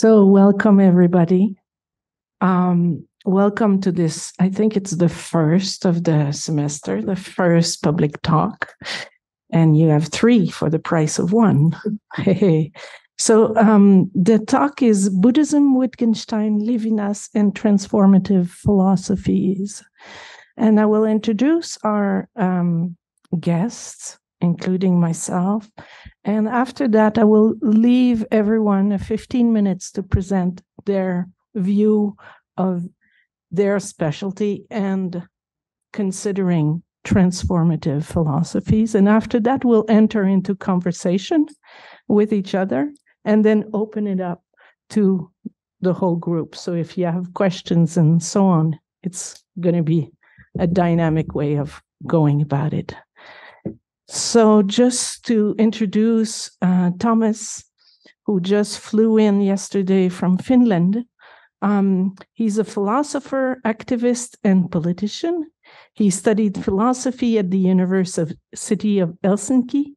So welcome, everybody. Welcome to this, I think it's the first of the semester, the first public talk. And you have 3 for the price of 1. So the talk is Buddhism, Wittgenstein, Lévinas and Transformative Philosophies. And I will introduce our guests, including myself. And after that, I will leave everyone 15 minutes to present their view of their specialty and considering transformative philosophies. And after that, we'll enter into conversation with each other and then open it up to the whole group. So if you have questions and so on, it's going to be a dynamic way of going about it. So just to introduce Thomas, who just flew in yesterday from Finland. He's a philosopher, activist, and politician. He studied philosophy at the University of Helsinki,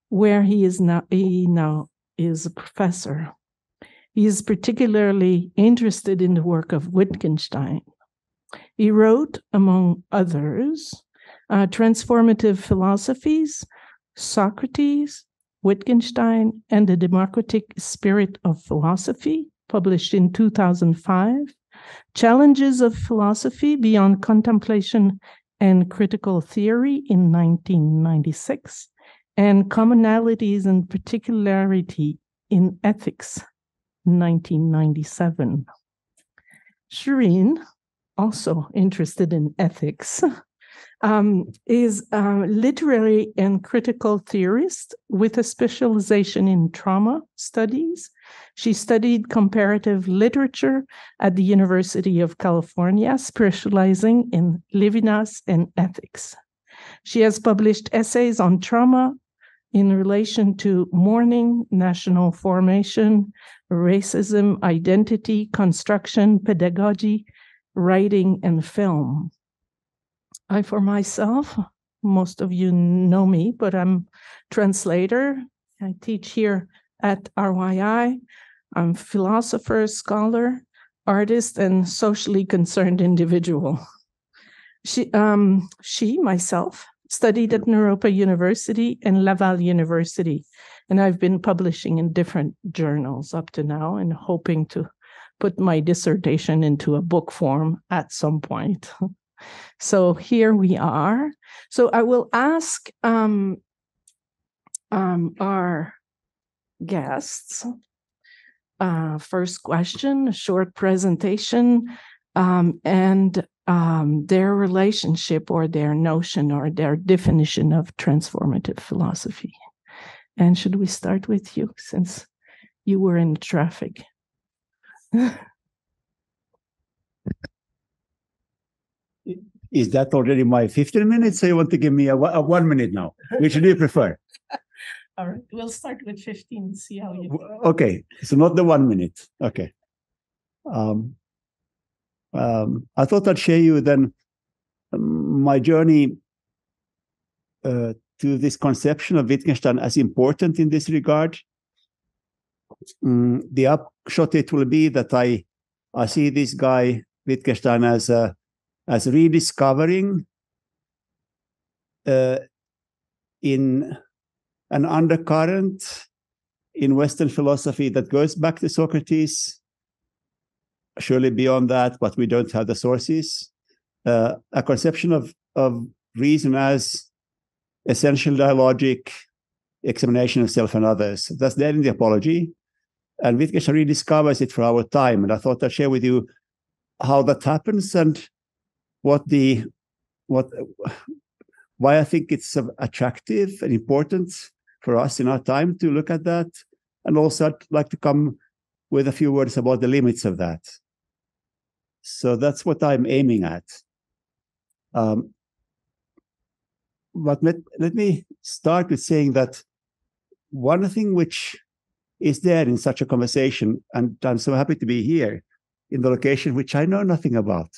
where he now is a professor. He is particularly interested in the work of Wittgenstein. He wrote, among others, Transformative Philosophies, Socrates, Wittgenstein, and the Democratic Spirit of Philosophy, published in 2005, Challenges of Philosophy Beyond Contemplation and Critical Theory in 1996, and Commonalities and Particularity in Ethics, 1997. Shireen, also interested in ethics, is a literary and critical theorist with a specialization in trauma studies. She studied comparative literature at the University of California, specializing in Lévinas and ethics. She has published essays on trauma in relation to mourning, national formation, racism, identity, construction, pedagogy, writing, and film. I, for myself, most of you know me, but I'm translator. I teach here at RYI. I'm philosopher, scholar, artist, and socially concerned individual. Myself, studied at Naropa University and Laval University, and I've been publishing in different journals up to now and hoping to put my dissertation into a book form at some point. So here we are. So I will ask our guests, first question, a short presentation, and their relationship or their notion or their definition of transformative philosophy. And should we start with you, since you were in traffic? Is that already my 15 minutes? So you want to give me a 1 minute now? Which do you prefer? All right, we'll start with 15, see how you do. Okay, so not the 1 minute. Okay. I thought I'd share you then my journey to this conception of Wittgenstein as important in this regard. The upshot it will be that I see this guy, Wittgenstein, as rediscovering in an undercurrent in Western philosophy that goes back to Socrates, surely beyond that, but we don't have the sources, a conception of reason as essential dialogic examination of self and others. That's there in the Apology, and Wittgenstein rediscovers it for our time, and I thought I'd share with you how that happens and why I think it's attractive and important for us in our time to look at that. And also I'd like to come with a few words about the limits of that. So that's what I'm aiming at. But let me start with saying that one thing which is there in such a conversation, and I'm so happy to be here in the location which I know nothing about.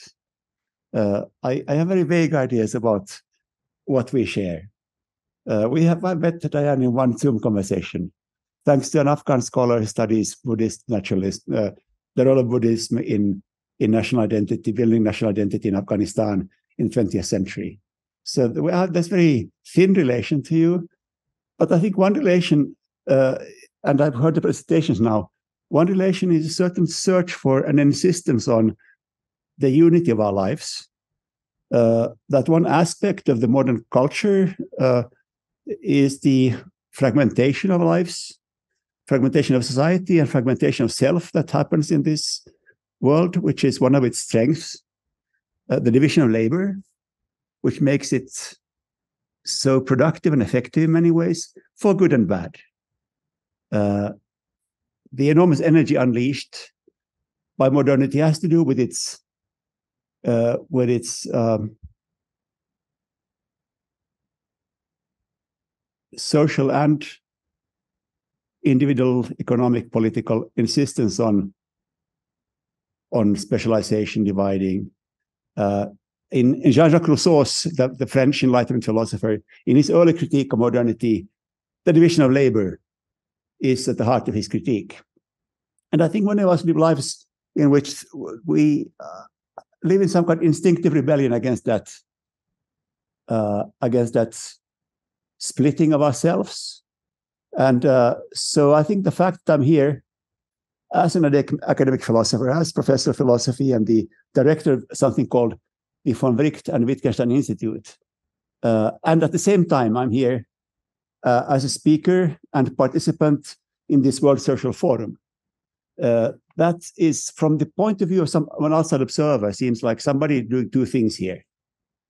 I have very vague ideas about what we share. I met Diane in one Zoom conversation, thanks to an Afghan scholar who studies Buddhist naturalist, the role of Buddhism in national identity, building national identity in Afghanistan in the 20th century. So we have this very thin relation to you. But I think one relation, and I've heard the presentations now, one relation is a certain search for an insistence on the unity of our lives. That one aspect of the modern culture is the fragmentation of lives, fragmentation of society, and fragmentation of self that happens in this world, which is one of its strengths. The division of labor, which makes it so productive and effective in many ways, for good and bad. The enormous energy unleashed by modernity has to do with its social and individual economic, political insistence on specialization, dividing. In Jean-Jacques Rousseau's, the French Enlightenment philosopher, in his early critique of modernity, the division of labor is at the heart of his critique. And I think many of us live lives in which we live in some kind of instinctive rebellion against that splitting of ourselves. And so I think the fact that I'm here as an academic philosopher, as professor of philosophy and the director of something called the von Wright and Wittgenstein Institute, and at the same time I'm here as a speaker and participant in this World Social Forum. That is, from the point of view of an outside observer, seems like somebody doing two things here.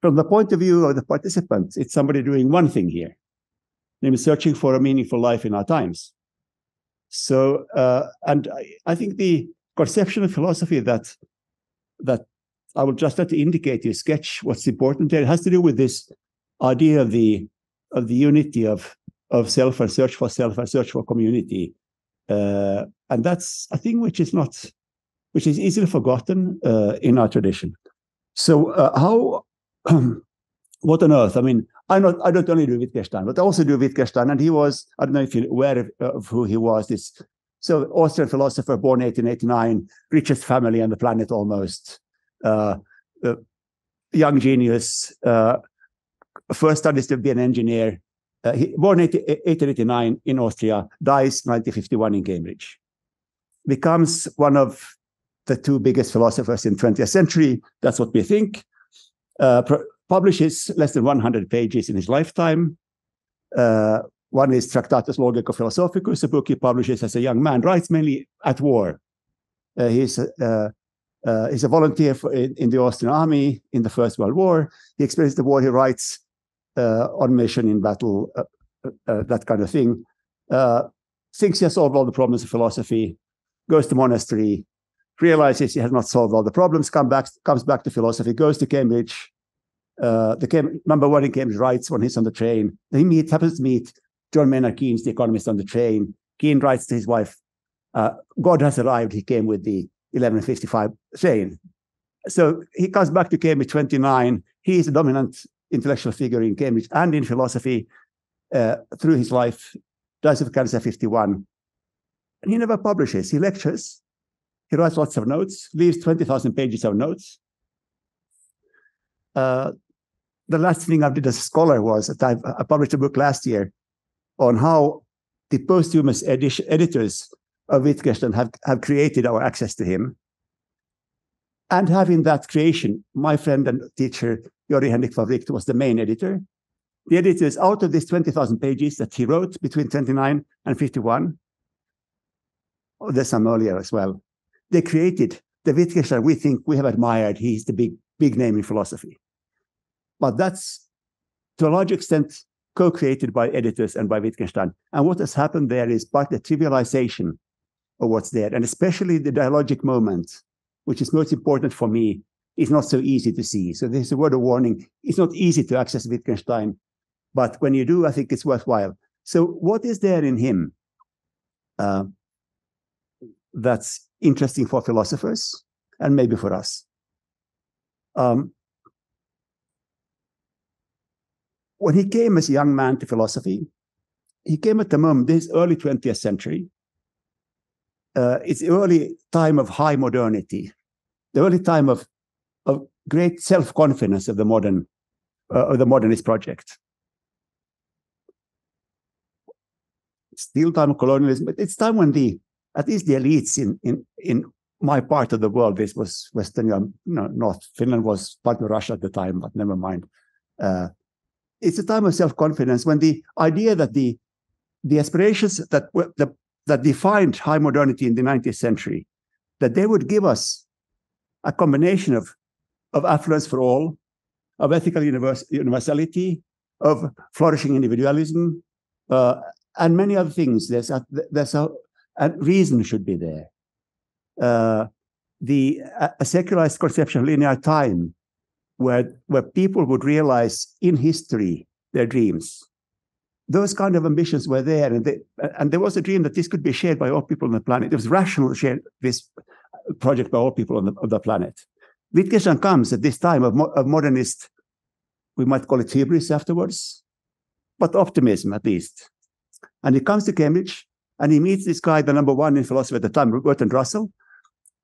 From the point of view of the participants, it's somebody doing one thing here, namely searching for a meaningful life in our times. So, and I think the conception of philosophy that I will just try to indicate, you sketch what's important there, it has to do with this idea of the unity of self and search for self and search for community. And that's a thing which is easily forgotten in our tradition. So what on earth? I mean, I don't only do Wittgenstein, but I also do Wittgenstein. And he was, I don't know if you're aware of who he was, so Austrian philosopher, born 1889, richest family on the planet almost, young genius, first studies to be an engineer, born 1889 in Austria, dies 1951 in Cambridge. Becomes one of the two biggest philosophers in the 20th century. That's what we think. Publishes less than 100 pages in his lifetime. One is Tractatus Logico Philosophicus, a book he publishes as a young man, writes mainly at war. He's a volunteer in the Austrian army in the First World War. He experienced the war, he writes on mission, in battle, that kind of thing. Thinks he has solved all the problems of philosophy, goes to monastery, realizes he has not solved all the problems, comes back to philosophy, goes to Cambridge. Number one in Cambridge, writes when he's on the train. He happens to meet John Maynard Keynes, the economist, on the train. Keynes writes to his wife, God has arrived, he came with the 11:55 train. So he comes back to Cambridge 29. He is a dominant intellectual figure in Cambridge and in philosophy through his life, dies of cancer 51. And he never publishes. He lectures. He writes lots of notes, leaves 20,000 pages of notes. The last thing I did as a scholar was that I published a book last year on how the posthumous editors of Wittgenstein have created our access to him. And having that creation, my friend and teacher, Jori Henrik van Wright, was the main editor. The editors, out of these 20,000 pages that he wrote between 29 and 51, there's some earlier as well, they created the Wittgenstein we think we have admired. He's the big name in philosophy. But that's, to a large extent, co-created by editors and by Wittgenstein. And what has happened there is partly a trivialization of what's there, and especially the dialogic moment, which is most important for me, is not so easy to see. So there's a word of warning. It's not easy to access Wittgenstein, but when you do, I think it's worthwhile. So what is there in him that's interesting for philosophers and maybe for us? When he came as a young man to philosophy, he came at the moment, this early 20th century. It's the early time of high modernity, the early time of great self-confidence of the modernist project. Still time of colonialism, but it's time when at least the elites in my part of the world, this was Western Europe, North Finland was part of Russia at the time, but never mind. It's a time of self-confidence when the idea that the aspirations that defined high modernity in the 19th century, that they would give us a combination of affluence for all, of ethical universality, of flourishing individualism, and many other things. And reason should be there. A secularized conception of linear time, where people would realize in history their dreams. Those kind of ambitions were there, and there was a dream that this could be shared by all people on the planet. It was rational to share this project by all people on the planet. Wittgenstein comes at this time of modernist, we might call it hubris afterwards, but optimism at least. And he comes to Cambridge, and he meets this guy, the number one in philosophy at the time, Bertrand Russell,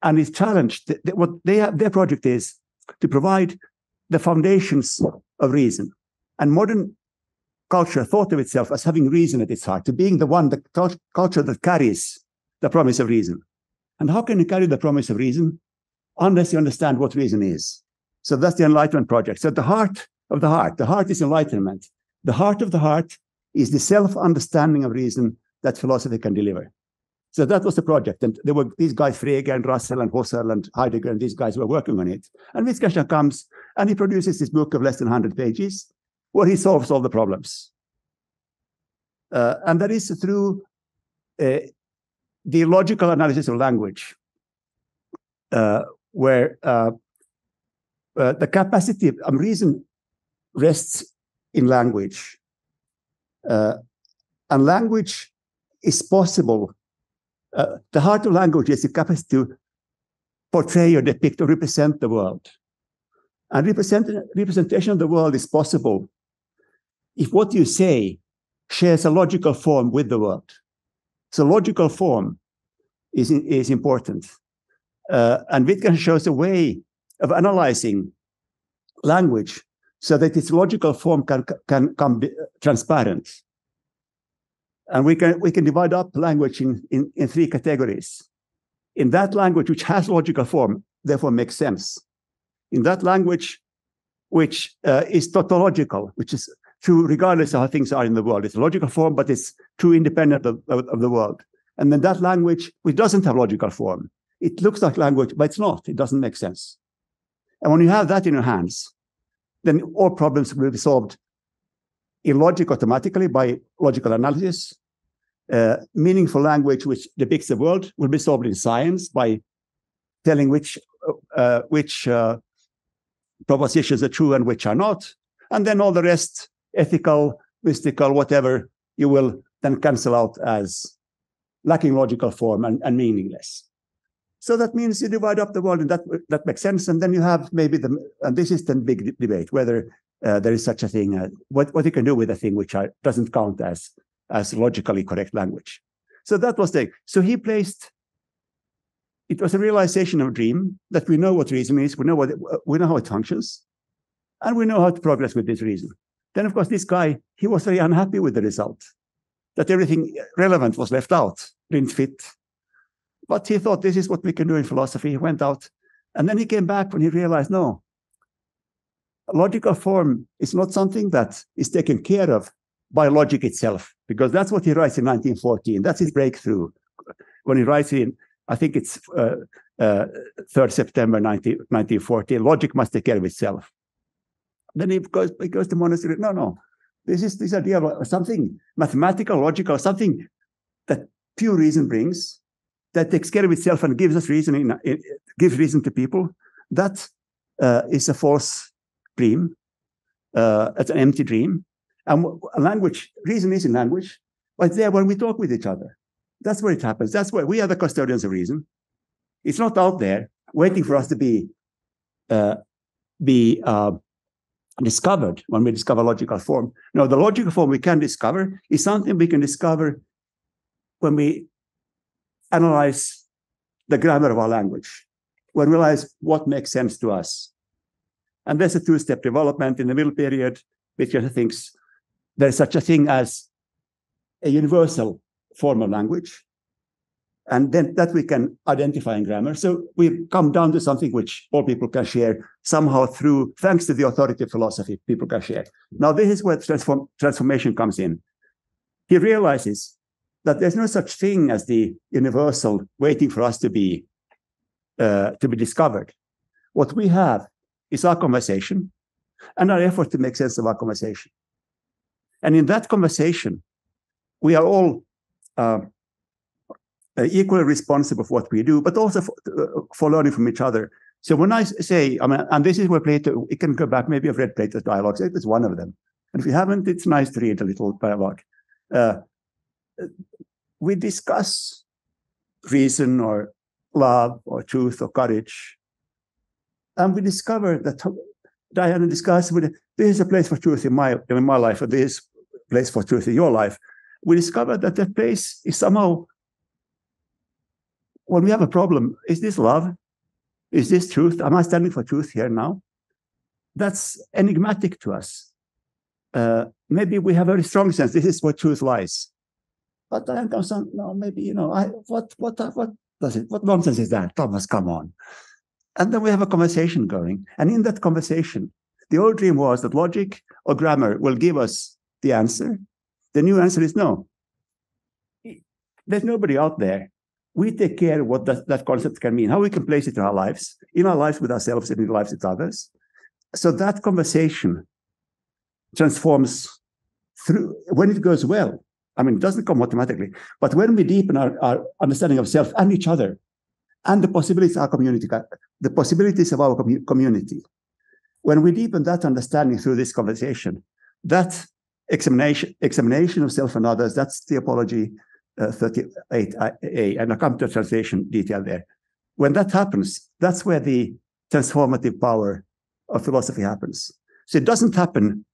and he's challenged. What their project is to provide the foundations of reason. And modern culture thought of itself as having reason at its heart, to being the culture that carries the promise of reason. And how can you carry the promise of reason unless you understand what reason is? So that's the Enlightenment project. So the heart is enlightenment. The heart of the heart is the self-understanding of reason that philosophy can deliver. So that was the project. And there were these guys, Frege and Russell and Husserl and Heidegger, and these guys were working on it. And Wittgenstein comes and he produces this book of less than 100 pages where he solves all the problems. And that is through the logical analysis of language, where the capacity of reason rests in language. And language is possible. The heart of language is the capacity to portray or depict or represent the world. And representation of the world is possible if what you say shares a logical form with the world. So logical form is important. And Wittgenstein shows a way of analyzing language so that its logical form can be transparent. And we can divide up language in three categories. In that language which has logical form, therefore makes sense. In that language which is tautological, which is true regardless of how things are in the world. It's a logical form, but it's true independent of the world. And then that language which doesn't have logical form, it looks like language, but it's not. It doesn't make sense. And when you have that in your hands, then all problems will be solved in logic automatically by logical analysis. Meaningful language which depicts the world will be solved in science by telling which propositions are true and which are not. And then all the rest, ethical, mystical, whatever, you will then cancel out as lacking logical form and meaningless. So that means you divide up the world, and that makes sense. And then you have maybe and this is the big debate, whether there is such a thing, what you can do with a thing which doesn't count as logically correct language. So that was so he placed, it was a realization of a dream that we know what reason is, we know how it functions, and we know how to progress with this reason. Then, of course, this guy, he was very unhappy with the result, that everything relevant was left out, didn't fit. But he thought, this is what we can do in philosophy. He went out, and then he came back when he realized, no, logical form is not something that is taken care of by logic itself, because that's what he writes in 1914. That's his breakthrough. When he writes in, I think it's 3rd September 1914, logic must take care of itself. Then he goes to monastery. No, this is this idea of something mathematical, logical, something that pure reason brings, that takes care of itself and gives us reason, gives reason to people. That is a false dream. It's an empty dream. And language, reason is in language, but it's there when we talk with each other. That's where it happens. That's where we are the custodians of reason. It's not out there waiting for us to be discovered when we discover logical form. No, the logical form we can discover is something we can discover when we analyze the grammar of our language, when we realize what makes sense to us. And there's a two-step development. In the middle period, Wittgenstein thinks there's such a thing as a universal form of language, and then that we can identify in grammar. So we've come down to something which all people can share somehow through, thanks to the authoritative philosophy, people can share. Now, this is where transformation comes in. He realizes that there's no such thing as the universal waiting for us to be discovered. What we have is our conversation and our effort to make sense of our conversation. And in that conversation, we are all equally responsible for what we do, but also for learning from each other. So when I say, and this is where Plato, it can go back, maybe I've read Plato's dialogues, it's one of them. And if you haven't, it's nice to read a little dialogue. We discuss reason or love or truth or courage. And we discover that Diane discussed, there is a place for truth in my life, or there is a place for truth in your life. We discover that that place is somehow, when we have a problem, is this love? Is this truth? Am I standing for truth here now? That's enigmatic to us. Maybe we have a very strong sense, this is where truth lies. But Diane comes on, no, maybe, what does it, what nonsense is that? Thomas, come on. And then we have a conversation going. And in that conversation, the old dream was that logic or grammar will give us the answer. The new answer is no. There's nobody out there. We take care of what that concept can mean, how we can place it in our lives with ourselves and in lives with others. So that conversation transforms through, when it goes well. It doesn't come automatically, but when we deepen our understanding of self and each other and the possibilities of our community, when we deepen that understanding through this conversation, that examination of self and others, that's the apology 38a, and I'll come to a translation detail there. When that happens, that's where the transformative power of philosophy happens. So it doesn't happen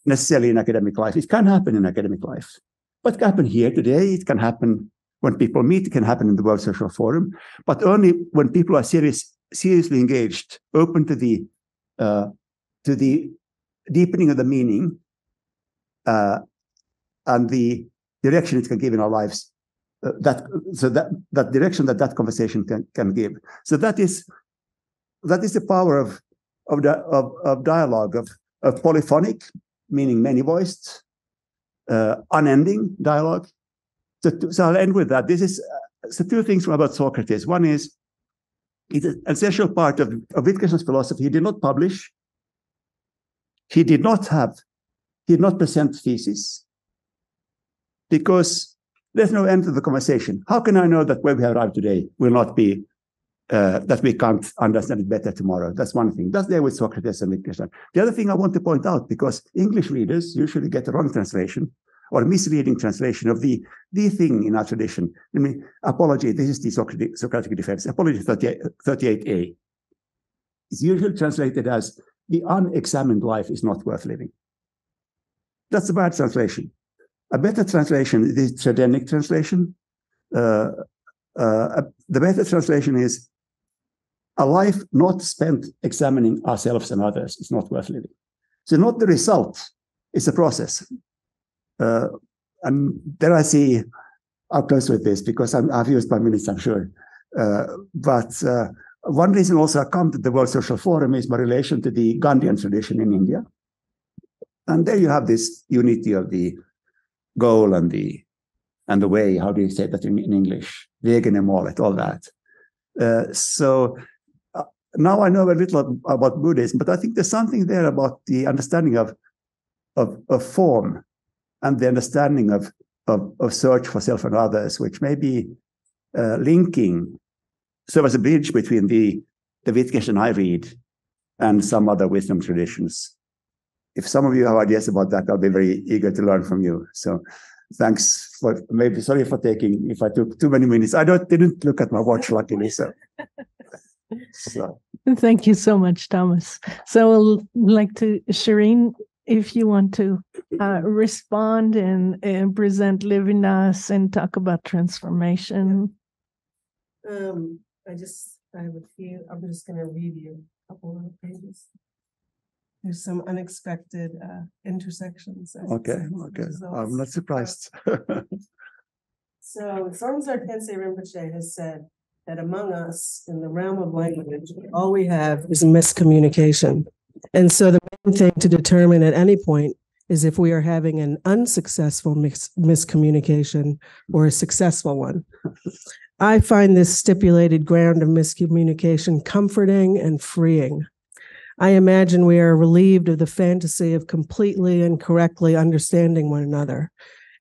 necessarily in academic life. It can happen in academic life, but it can happen here today. It can happen when people meet. It can happen in the World Social Forum, but only when people are seriously engaged, open to the deepening of the meaning and the direction it can give in our lives. That direction that conversation can give. So that is the power of dialogue, of polyphonic, meaning many-voiced, unending dialogue. So I'll end with that. This is two things about Socrates. One is, it's an essential part of Wittgenstein's philosophy. He did not publish. He did not present theses, because there's no end to the conversation. How can I know that where we have arrived today will not be, that we can't understand it better tomorrow? That's one thing. That's there with Socrates and Wittgenstein. The other thing I want to point out, because English readers usually get the wrong translation or misleading translation of the thing in our tradition. Apology, this is the Socratic defense. Apology 38a. It's usually translated as the unexamined life is not worth living. That's a bad translation. A better translation is the Shireen translation. The better translation is a life not spent examining ourselves and others is not worth living. So not the result, it's a process. And there I see, I'll close with this because I've used my minutes, I'm sure. But one reason also I come to the World Social Forum is my relation to the Gandhian tradition in India. And there you have this unity of the goal and the way, how do you say that in English? Vägen är målet, all that. So now I know a little about Buddhism, but I think there's something there about the understanding of form and the understanding of search for self and others, which may be linking, serve as a bridge between the Wittgenstein I read and some other wisdom traditions. If some of you have ideas about that, I'll be very eager to learn from you. So thanks for, maybe sorry for taking, if I took too many minutes. I didn't look at my watch, luckily. So Thank you so much, Thomas. So I'd like to, Shireen, if you want to respond and present Lévinas and talk about transformation. I have a few, I'm just going to read you a couple of pages. There's some unexpected intersections. Okay. I'm not surprised. So Songzar Tensei Rinpoche has said that among us in the realm of language, all we have is miscommunication. And so the main thing to determine at any point is if we are having an unsuccessful miscommunication or a successful one. I find this stipulated ground of miscommunication comforting and freeing. I imagine we are relieved of the fantasy of completely and correctly understanding one another,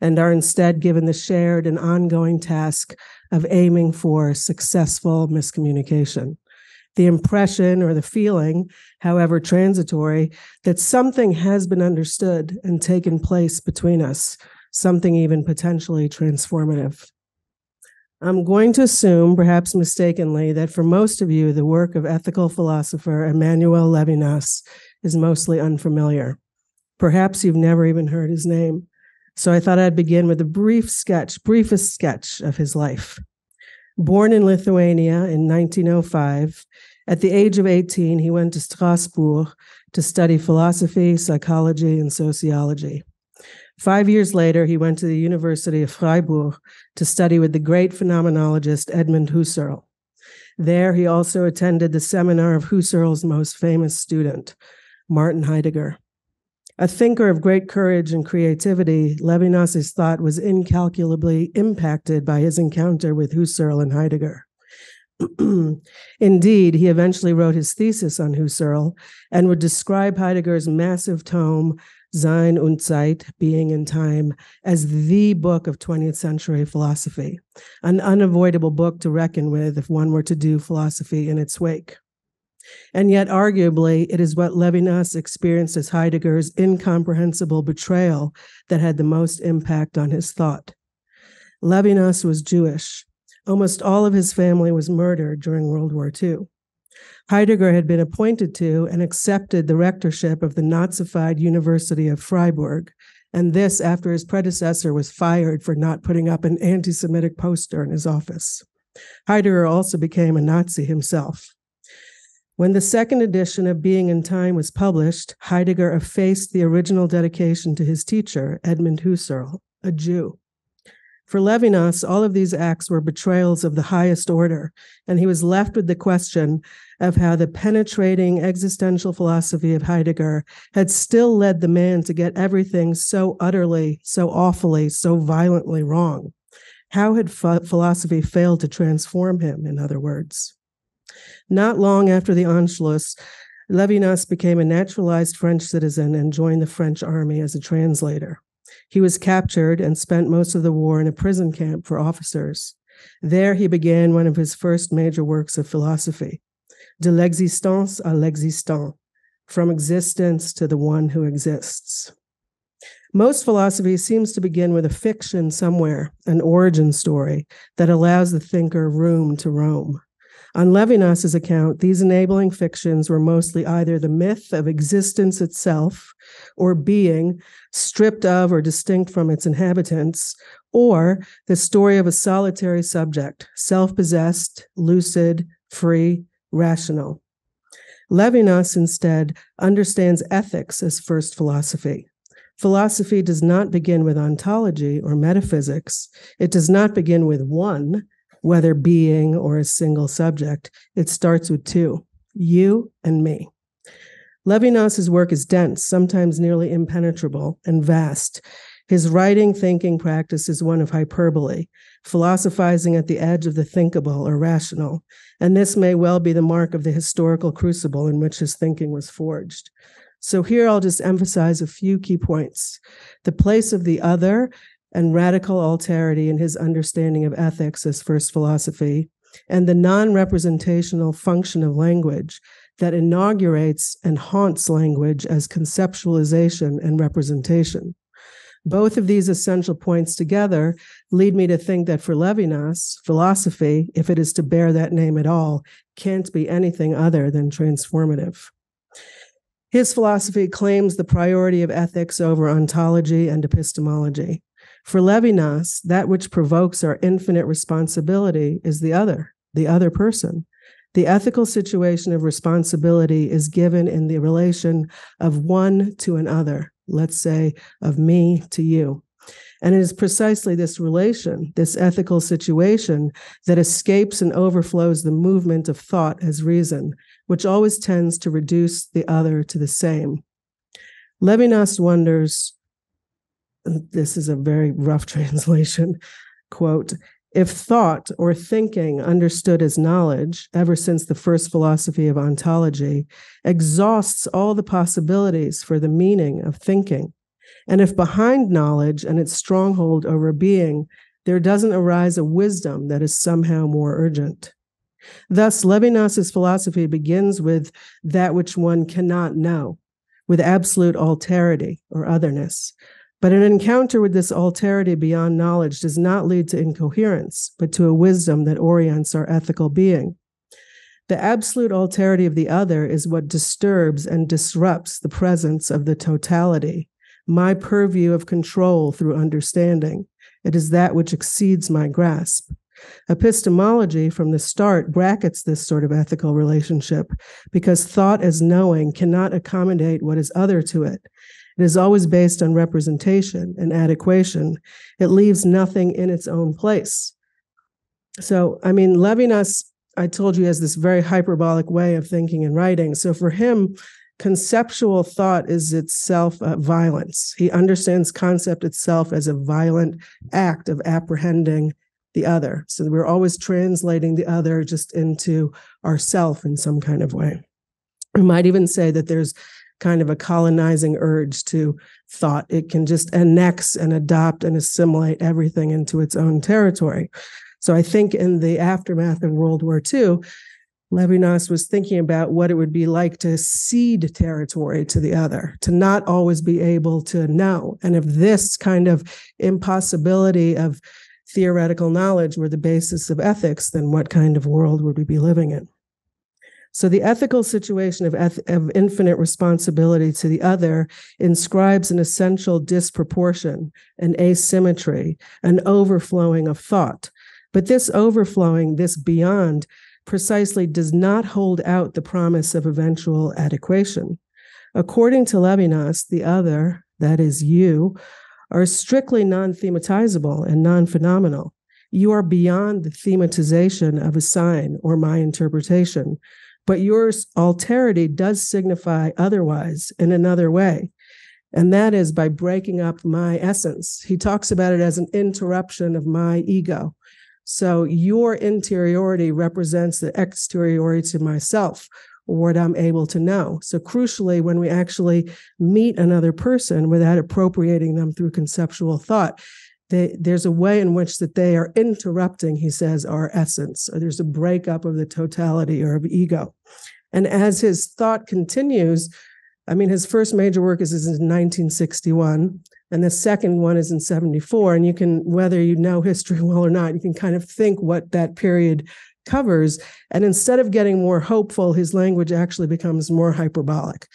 and are instead given the shared and ongoing task of aiming for successful miscommunication. The impression or the feeling, however transitory, that something has been understood and taken place between us, something even potentially transformative. I'm going to assume, perhaps mistakenly, that for most of you, the work of ethical philosopher Emmanuel Lévinas is mostly unfamiliar. Perhaps you've never even heard his name. So I thought I'd begin with a briefest sketch of his life. Born in Lithuania in 1905, at the age of 18, he went to Strasbourg to study philosophy, psychology, and sociology. 5 years later, he went to the University of Freiburg to study with the great phenomenologist Edmund Husserl. There, he also attended the seminar of Husserl's most famous student, Martin Heidegger. A thinker of great courage and creativity, Lévinas's thought was incalculably impacted by his encounter with Husserl and Heidegger. Indeed, he eventually wrote his thesis on Husserl and would describe Heidegger's massive tome, Sein und Zeit, Being and Time, as the book of 20th century philosophy, an unavoidable book to reckon with if one were to do philosophy in its wake. And yet, arguably, it is what Lévinas experienced as Heidegger's incomprehensible betrayal that had the most impact on his thought. Lévinas was Jewish. Almost all of his family was murdered during World War II. Heidegger had been appointed to and accepted the rectorship of the Nazified University of Freiburg, and this after his predecessor was fired for not putting up an anti-Semitic poster in his office. Heidegger also became a Nazi himself. When the second edition of Being and Time was published, Heidegger effaced the original dedication to his teacher, Edmund Husserl, a Jew. For Lévinas, all of these acts were betrayals of the highest order, and he was left with the question of how the penetrating existential philosophy of Heidegger had still led the man to get everything so utterly, so awfully, so violently wrong. How had philosophy failed to transform him, in other words? Not long after the Anschluss, Lévinas became a naturalized French citizen and joined the French army as a translator. He was captured and spent most of the war in a prison camp for officers. There he began one of his first major works of philosophy, De l'existence à l'existant, From Existence to the One Who Exists. Most philosophy seems to begin with a fiction somewhere, an origin story that allows the thinker room to roam. On Lévinas's account, these enabling fictions were mostly either the myth of existence itself, or being, stripped of or distinct from its inhabitants, or the story of a solitary subject, self-possessed, lucid, free, rational. Lévinas instead understands ethics as first philosophy. Philosophy does not begin with ontology or metaphysics. It does not begin with one, whether being or a single subject. It starts with two, you and me. Lévinas's work is dense, sometimes nearly impenetrable, and vast. His writing, thinking practice is one of hyperbole, philosophizing at the edge of the thinkable or rational, and this may well be the mark of the historical crucible in which his thinking was forged. So here I'll just emphasize a few key points. The place of the other and radical alterity in his understanding of ethics as first philosophy, and the non-representational function of language that inaugurates and haunts language as conceptualization and representation. Both of these essential points together lead me to think that for Lévinas, philosophy, if it is to bear that name at all, can't be anything other than transformative. His philosophy claims the priority of ethics over ontology and epistemology. For Lévinas, that which provokes our infinite responsibility is the other person. The ethical situation of responsibility is given in the relation of one to another, let's say of me to you. And it is precisely this relation, this ethical situation, that escapes and overflows the movement of thought as reason, which always tends to reduce the other to the same. Lévinas wonders, this is a very rough translation, quote, if thought or thinking understood as knowledge, ever since the first philosophy of ontology, exhausts all the possibilities for the meaning of thinking, and if behind knowledge and its stronghold over being, there doesn't arise a wisdom that is somehow more urgent. Thus, Lévinas's philosophy begins with that which one cannot know, with absolute alterity or otherness. But an encounter with this alterity beyond knowledge does not lead to incoherence, but to a wisdom that orients our ethical being. The absolute alterity of the other is what disturbs and disrupts the presence of the totality, my purview of control through understanding. It is that which exceeds my grasp. Epistemology, from the start, brackets this sort of ethical relationship because thought as knowing cannot accommodate what is other to it. It is always based on representation and adequation. It leaves nothing in its own place. So, Lévinas, I told you, has this very hyperbolic way of thinking and writing. So for him, conceptual thought is itself violence. He understands concept itself as a violent act of apprehending the other. So we're always translating the other just into ourself in some kind of way. We might even say that there's kind of a colonizing urge to thought. It can just annex and adopt and assimilate everything into its own territory. So I think in the aftermath of World War II, Lévinas was thinking about what it would be like to cede territory to the other, to not always be able to know. And if this kind of impossibility of theoretical knowledge were the basis of ethics, then what kind of world would we be living in? So the ethical situation of infinite responsibility to the other inscribes an essential disproportion, an asymmetry, an overflowing of thought. But this overflowing, this beyond, precisely does not hold out the promise of eventual adequation. According to Lévinas, the other, that is you, are strictly non-thematizable and non-phenomenal. You are beyond the thematization of a sign or my interpretation. But your alterity does signify otherwise in another way, and that is by breaking up my essence. He talks about it as an interruption of my ego. So your interiority represents the exteriority to myself, or what I'm able to know. So crucially, when we actually meet another person without appropriating them through conceptual thought, there's a way in which that they are interrupting, he says, our essence, or there's a breakup of the totality or of ego. And as his thought continues, his first major work is in 1961, and the second one is in 74. And you can, whether you know history well or not, you can kind of think what that period covers. And instead of getting more hopeful, his language actually becomes more hyperbolic.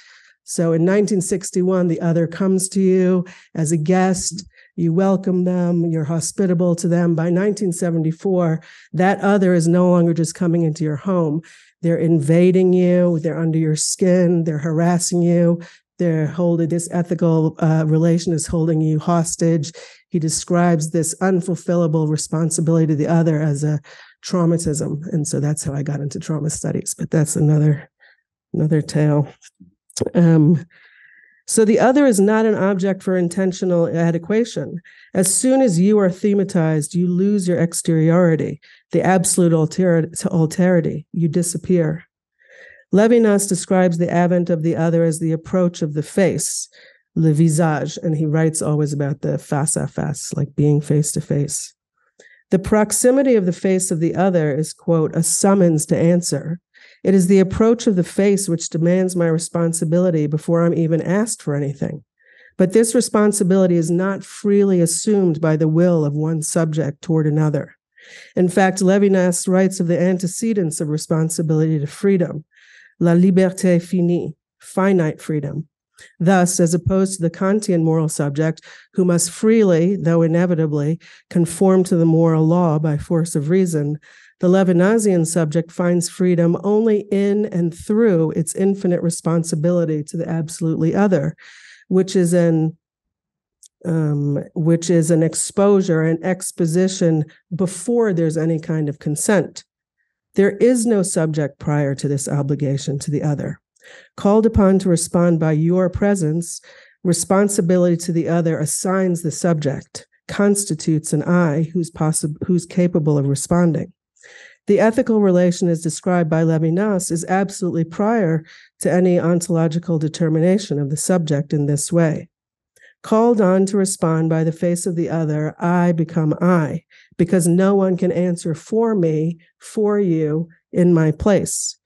So in 1961, the other comes to you as a guest. You welcome them, you're hospitable to them. By 1974, that other is no longer just coming into your home. They're invading you, they're under your skin, they're harassing you, they're holding, this ethical relation is holding you hostage. He describes this unfulfillable responsibility to the other as a traumatism. And so that's how I got into trauma studies, but that's another tale. So the other is not an object for intentional adequation. As soon as you are thematized, you lose your exteriority, the absolute alterity, you disappear. Lévinas describes the advent of the other as the approach of the face, le visage, and he writes always about the face à face, like being face to face. The proximity of the face of the other is, quote, a summons to answer. It is the approach of the face which demands my responsibility before I'm even asked for anything. But this responsibility is not freely assumed by the will of one subject toward another. In fact, Lévinas writes of the antecedents of responsibility to freedom, la liberté finie, finite freedom. Thus, as opposed to the Kantian moral subject, who must freely, though inevitably, conform to the moral law by force of reason, the Levinasian subject finds freedom only in and through its infinite responsibility to the absolutely other, which is an exposure and exposition before there's any kind of consent. There is no subject prior to this obligation to the other. Called upon to respond by your presence, responsibility to the other assigns the subject, constitutes an I who's capable of responding. The ethical relation as described by Lévinas is absolutely prior to any ontological determination of the subject in this way. Called on to respond by the face of the other, I become I, because no one can answer for me, for you, in my place.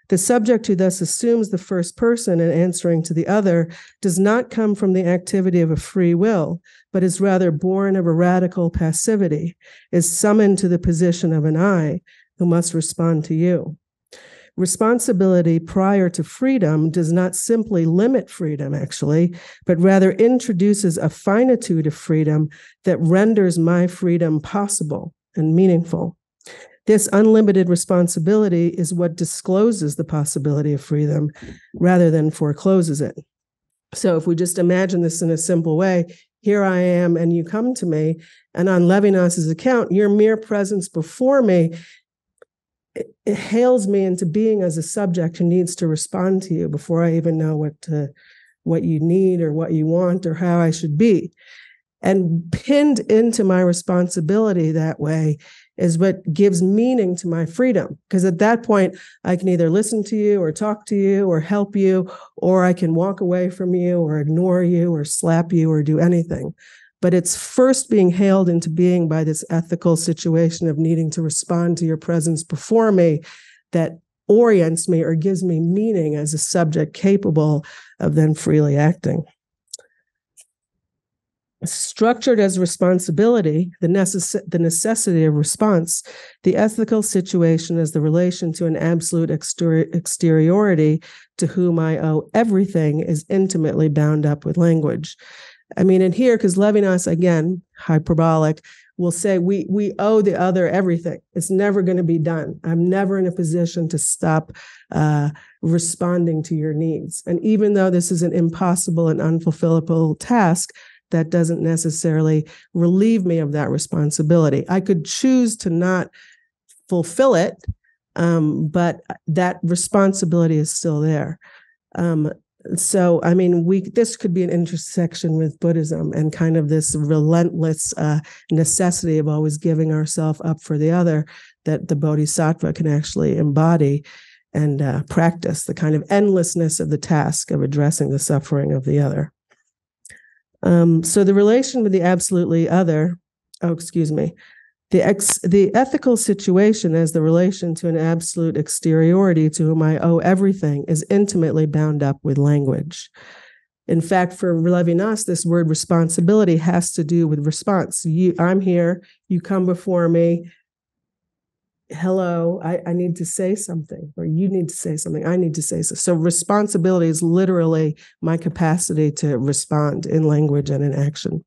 The subject who thus assumes the first person in answering to the other does not come from the activity of a free will, but is rather born of a radical passivity, is summoned to the position of an I who must respond to you. Responsibility prior to freedom does not simply limit freedom, actually, but rather introduces a finitude of freedom that renders my freedom possible and meaningful. This unlimited responsibility is what discloses the possibility of freedom rather than forecloses it. So if we just imagine this in a simple way, here I am and you come to me, and on Levinas's account, your mere presence before me, it hails me into being as a subject who needs to respond to you before I even know what you need or what you want or how I should be. And pinned into my responsibility that way is what gives meaning to my freedom. Because at that point, I can either listen to you or talk to you or help you, or I can walk away from you or ignore you or slap you or do anything. But it's first being hailed into being by this ethical situation of needing to respond to your presence before me that orients me or gives me meaning as a subject capable of then freely acting. Structured as responsibility, the necessity of response, the ethical situation as the relation to an absolute exteriority to whom I owe everything is intimately bound up with language. I mean, and here, because Lévinas, again, hyperbolic, will say we owe the other everything. It's never going to be done. I'm never in a position to stop responding to your needs. And even though this is an impossible and unfulfillable task, that doesn't necessarily relieve me of that responsibility. I could choose to not fulfill it, but that responsibility is still there. So, I mean, this could be an intersection with Buddhism and kind of this relentless necessity of always giving ourselves up for the other that the Bodhisattva can actually embody and practice, the kind of endlessness of the task of addressing the suffering of the other. So the relation with the absolutely other, the ethical situation as the relation to an absolute exteriority to whom I owe everything is intimately bound up with language. In fact, for Lévinas, this word responsibility has to do with response. I'm here, you come before me, hello, I need to say something, or you need to say something, I need to say so. So responsibility is literally my capacity to respond in language and in action.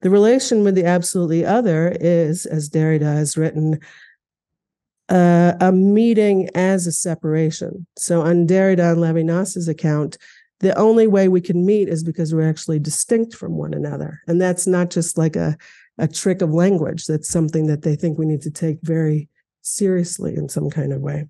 The relation with the absolutely other is, as Derrida has written, a meeting as a separation. So on Derrida and Lévinas's account, the only way we can meet is because we're actually distinct from one another. And that's not just like a trick of language. That's something that they think we need to take very seriously in some kind of way.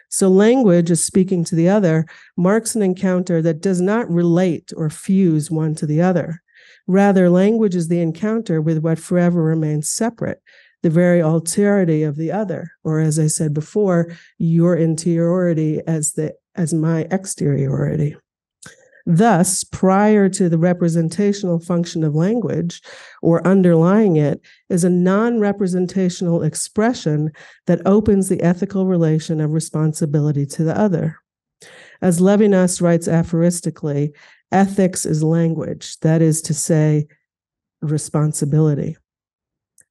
So language, as speaking to the other, marks an encounter that does not relate or fuse one to the other. Rather, language is the encounter with what forever remains separate, the very alterity of the other, or as I said before, your interiority as my exteriority. Thus, prior to the representational function of language, or underlying it, is a non-representational expression that opens the ethical relation of responsibility to the other. As Lévinas writes aphoristically, Ethics is language, that is to say, responsibility.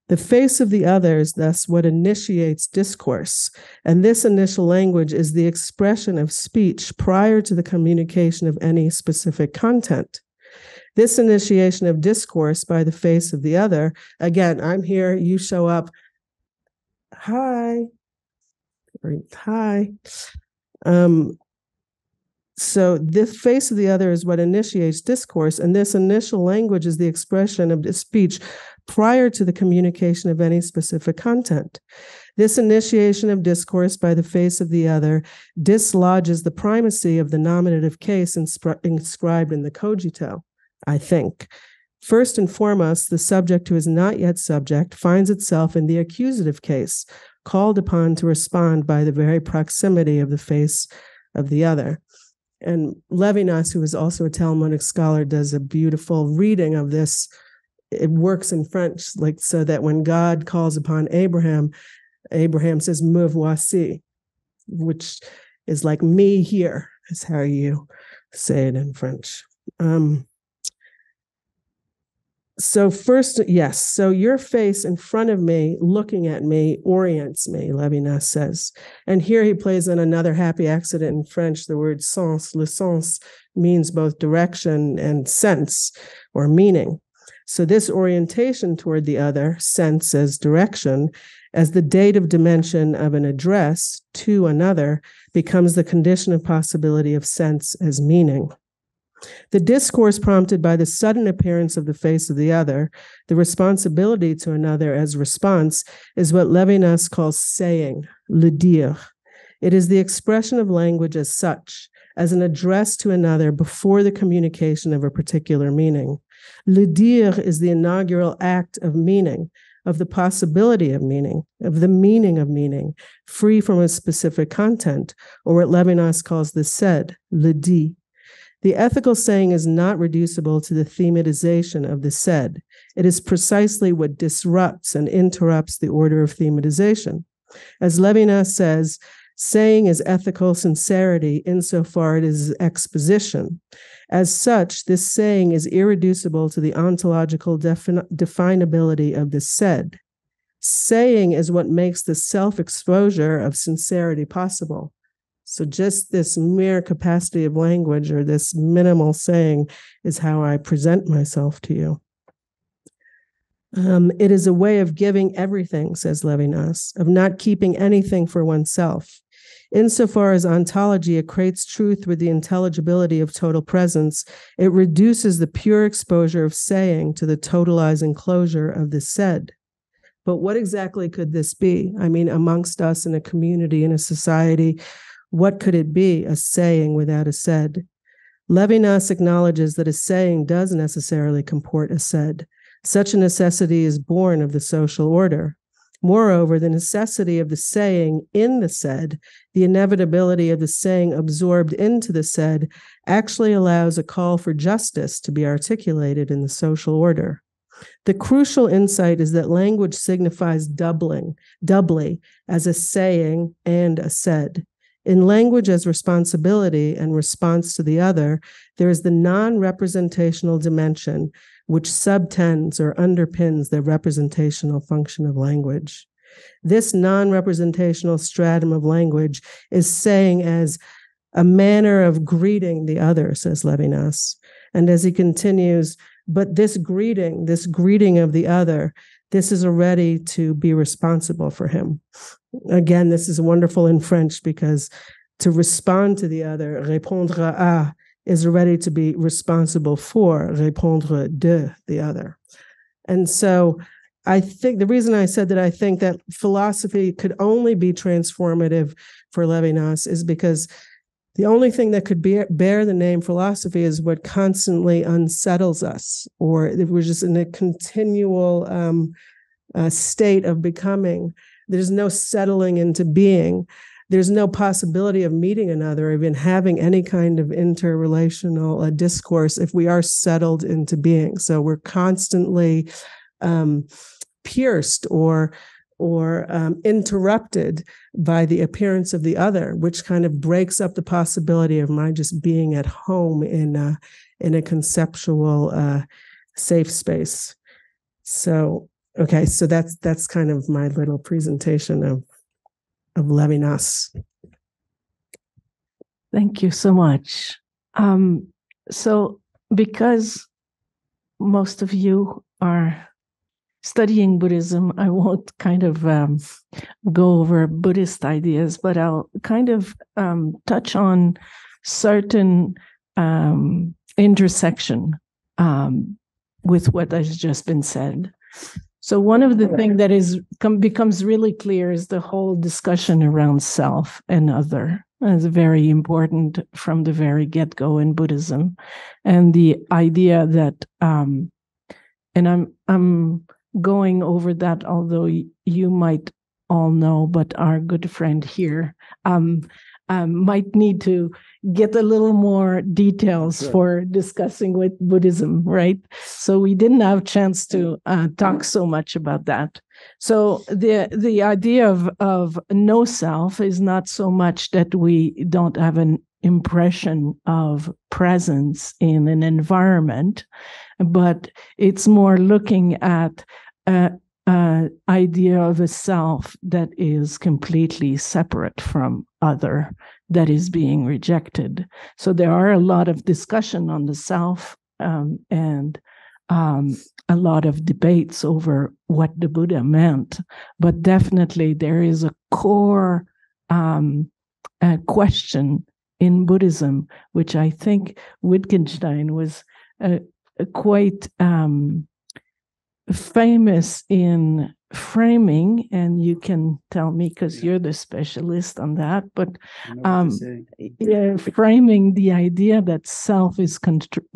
The face of the other is thus what initiates discourse, and this initial language is the expression of speech prior to the communication of any specific content. This initiation of discourse by the face of the other, again, I'm here, you show up, hi. So this face of the other is what initiates discourse, and this initial language is the expression of the speech prior to the communication of any specific content. This initiation of discourse by the face of the other dislodges the primacy of the nominative case inscribed in the cogito, I think. First and foremost, the subject who is not yet subject finds itself in the accusative case, called upon to respond by the very proximity of the face of the other. And Lévinas, who is also a Talmudic scholar, does a beautiful reading of this. It works in French, like so that when God calls upon Abraham, Abraham says, "Me voici," which is like "me here," is how you say it in French. So first, yes, so your face in front of me, looking at me, orients me, Lévinas says. And here he plays in another happy accident in French. The word sens, le sens, means both direction and sense or meaning. So this orientation toward the other, sense as direction, as the dative dimension of an address to another, becomes the condition of possibility of sense as meaning. The discourse prompted by the sudden appearance of the face of the other, the responsibility to another as response, is what Lévinas calls saying, le dire. It is the expression of language as such, as an address to another before the communication of a particular meaning. Le dire is the inaugural act of meaning, of the possibility of meaning, of the meaning of meaning, free from a specific content, or what Lévinas calls the said, le dit. The ethical saying is not reducible to the thematization of the said. It is precisely what disrupts and interrupts the order of thematization. As Lévinas says, saying is ethical sincerity insofar it is exposition. As such, this saying is irreducible to the ontological definability of the said. Saying is what makes the self-exposure of sincerity possible. So just this mere capacity of language or this minimal saying is how I present myself to you. It is a way of giving everything, says Lévinas, of not keeping anything for oneself. Insofar as ontology equates truth with the intelligibility of total presence, it reduces the pure exposure of saying to the totalizing closure of the said. But what exactly could this be? I mean, amongst us in a community, in a society, what could it be, a saying without a said? Lévinas acknowledges that a saying does necessarily comport a said. Such a necessity is born of the social order. Moreover, the necessity of the saying in the said, the inevitability of the saying absorbed into the said, actually allows a call for justice to be articulated in the social order. The crucial insight is that language signifies doubly as a saying and a said. In language as responsibility and response to the other, there is the non-representational dimension which subtends or underpins the representational function of language. This non-representational stratum of language is saying as a manner of greeting the other, says Lévinas. And as he continues, but this greeting of the other, this is already to be responsible for him. Again, this is wonderful in French because to respond to the other, répondre à, is already to be responsible for, répondre de the other. And so I think the reason I said that I think that philosophy could only be transformative for Lévinas is because the only thing that could bear the name philosophy is what constantly unsettles us, or if we're just in a continual state of becoming. There's no settling into being. There's no possibility of meeting another, or even having any kind of interrelational discourse if we are settled into being. So we're constantly pierced or interrupted by the appearance of the other, which kind of breaks up the possibility of my just being at home in in a conceptual safe space. So, okay, so that's kind of my little presentation of Lévinas. Thank you so much. So because most of you are studying Buddhism, I won't kind of go over Buddhist ideas, but I'll kind of touch on certain intersection with what has just been said. So one of the things that becomes really clear is the whole discussion around self and other. Is very important from the very get-go in Buddhism, and the idea that, and I'm going over that, although you might all know, but our good friend here might need to get a little more details for discussing with Buddhism, right? So we didn't have a chance to talk so much about that. So the idea of no self is not so much that we don't have an impression of presence in an environment, but it's more looking at an idea of a self that is completely separate from other, that is being rejected. So there are a lot of discussion on the self and a lot of debates over what the Buddha meant, but definitely there is a core question in Buddhism, which I think Wittgenstein was quite famous in framing, and you can tell me because you're the specialist on that, but framing the idea that self is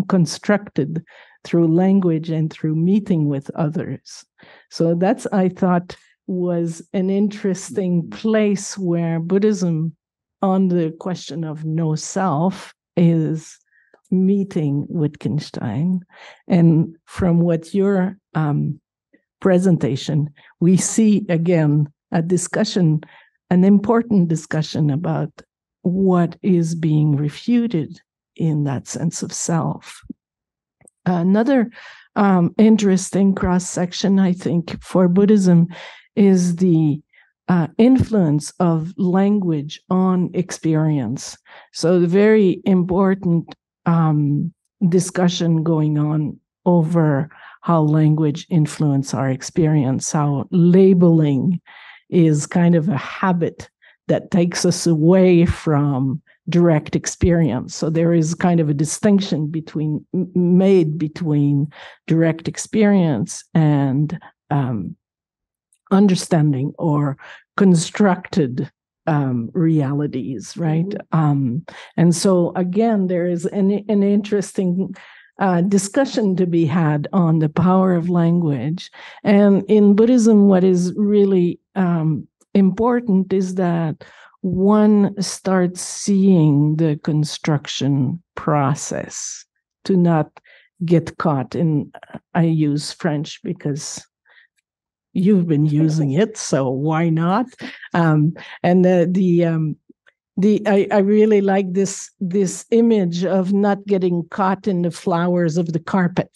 constructed through language and through meeting with others. So that's, I thought, was an interesting place where Buddhism, on the question of no self, is meeting Wittgenstein. And from what your presentation, we see again a discussion, an important discussion about what is being refuted in that sense of self. Another interesting cross-section, I think, for Buddhism is the influence of language on experience. So the very important discussion going on over how language influences our experience, how labeling is kind of a habit that takes us away from direct experience. So there is kind of a distinction made between direct experience and understanding or constructed realities, right? And so again, there is an interesting discussion to be had on the power of language. And in Buddhism, what is really important is that one starts seeing the construction process, to not get caught in, I use French because you've been using it, so why not? And I really like this image of not getting caught in the flowers of the carpet.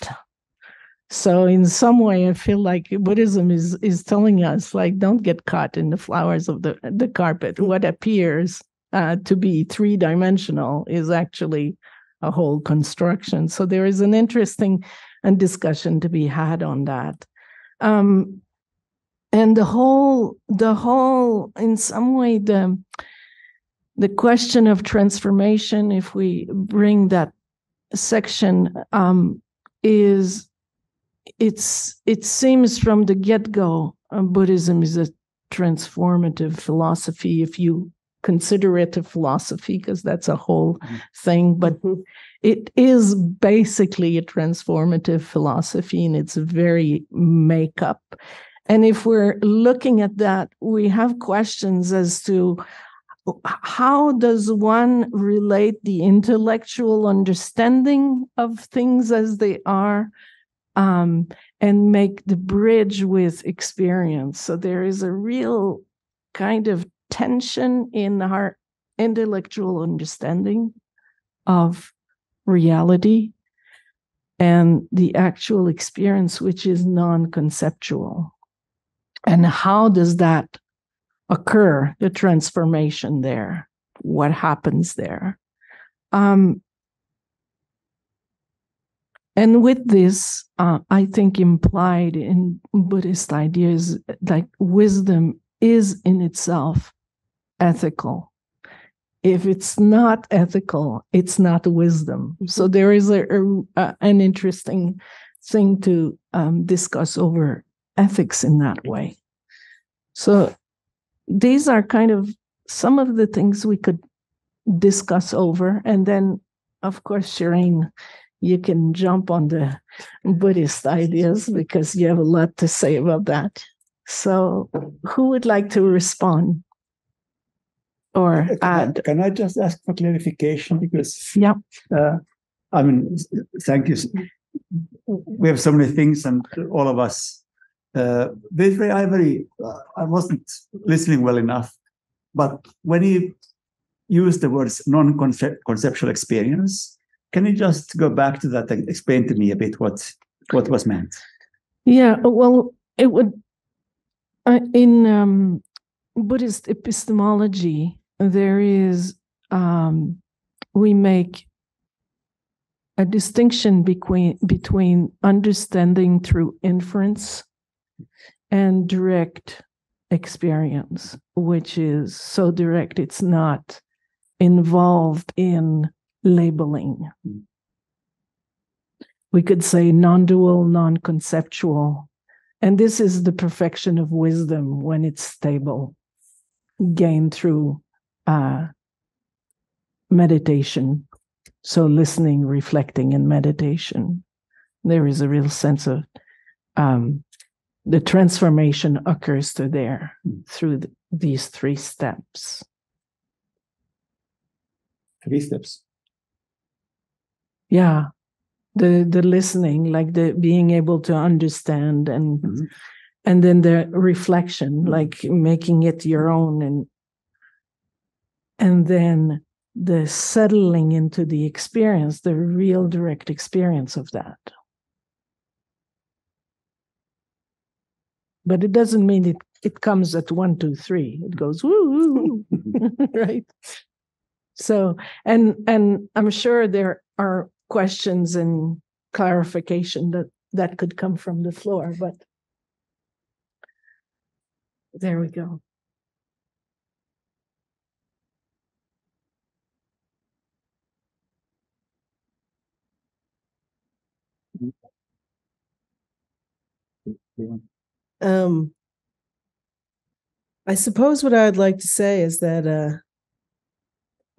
So in some way, I feel like Buddhism is telling us, like, don't get caught in the flowers of the carpet. What appears to be three-dimensional is actually a whole construction. So there is an interesting discussion to be had on that. And the whole, in some way, the question of transformation, if we bring that section, it seems from the get-go, Buddhism is a transformative philosophy, if you consider it a philosophy, because that's a whole thing, but it is basically a transformative philosophy in its very makeup. And if we're looking at that, we have questions as to how does one relate the intellectual understanding of things as they are, and make the bridge with experience. So there is a real kind of tension in our intellectual understanding of reality and the actual experience, which is non-conceptual. And how does that occur, the transformation there? What happens there? And with this, I think implied in Buddhist ideas, like wisdom is in itself ethical. If it's not ethical, it's not wisdom. So there is an interesting thing to discuss over ethics in that way. So these are kind of some of the things we could discuss over. And then, of course, Shireen, you can jump on the Buddhist ideas because you have a lot to say about that. So who would like to respond or add? Can I just ask for clarification? Because, yeah. I mean, thank you. We have so many things, and all of us. I wasn't listening well enough, but when you use the words non-conceptual experience, can you just go back to that and explain to me a bit what was meant? Yeah, well, it would in Buddhist epistemology, there is we make a distinction between understanding through inference and direct experience, which is so direct it's not involved in labeling. We could say non-dual, non-conceptual. And this is the perfection of wisdom when it's stable, gained through meditation. So listening, reflecting, and meditation. There is a real sense of the transformation occurs through these 3 steps. 3 steps. Yeah, the listening, like the being able to understand, and and then the reflection, like making it your own, and then the settling into the experience, the real direct experience of that. But it doesn't mean it comes at 1, 2, 3. It goes woo, right? So, and I'm sure there are questions and clarification that could come from the floor, but there we go. I suppose what I'd like to say is that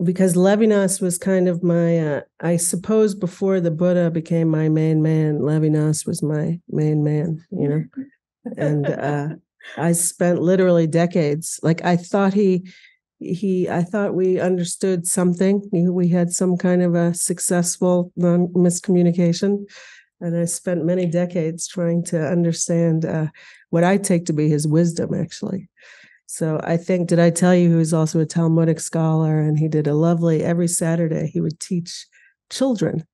because Lévinas was kind of my, I suppose before the Buddha became my main man, Lévinas was my main man, you know? And I spent literally decades, like I thought I thought we understood something. We had some kind of a successful miscommunication. And I spent many decades trying to understand what I take to be his wisdom, actually. So I think, did I tell you he was also a Talmudic scholar, and he did a lovely, every Saturday he would teach children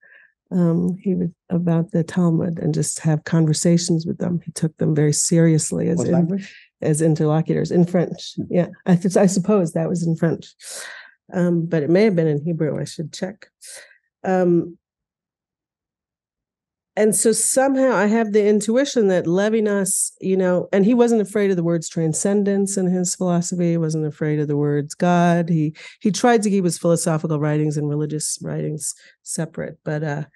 about the Talmud and just have conversations with them. He took them very seriously as interlocutors in French. Yeah, I suppose that was in French, but it may have been in Hebrew. I should check. And so somehow I have the intuition that Lévinas, and he wasn't afraid of the words transcendence in his philosophy. He wasn't afraid of the words God. He tried to keep his philosophical writings and religious writings separate. But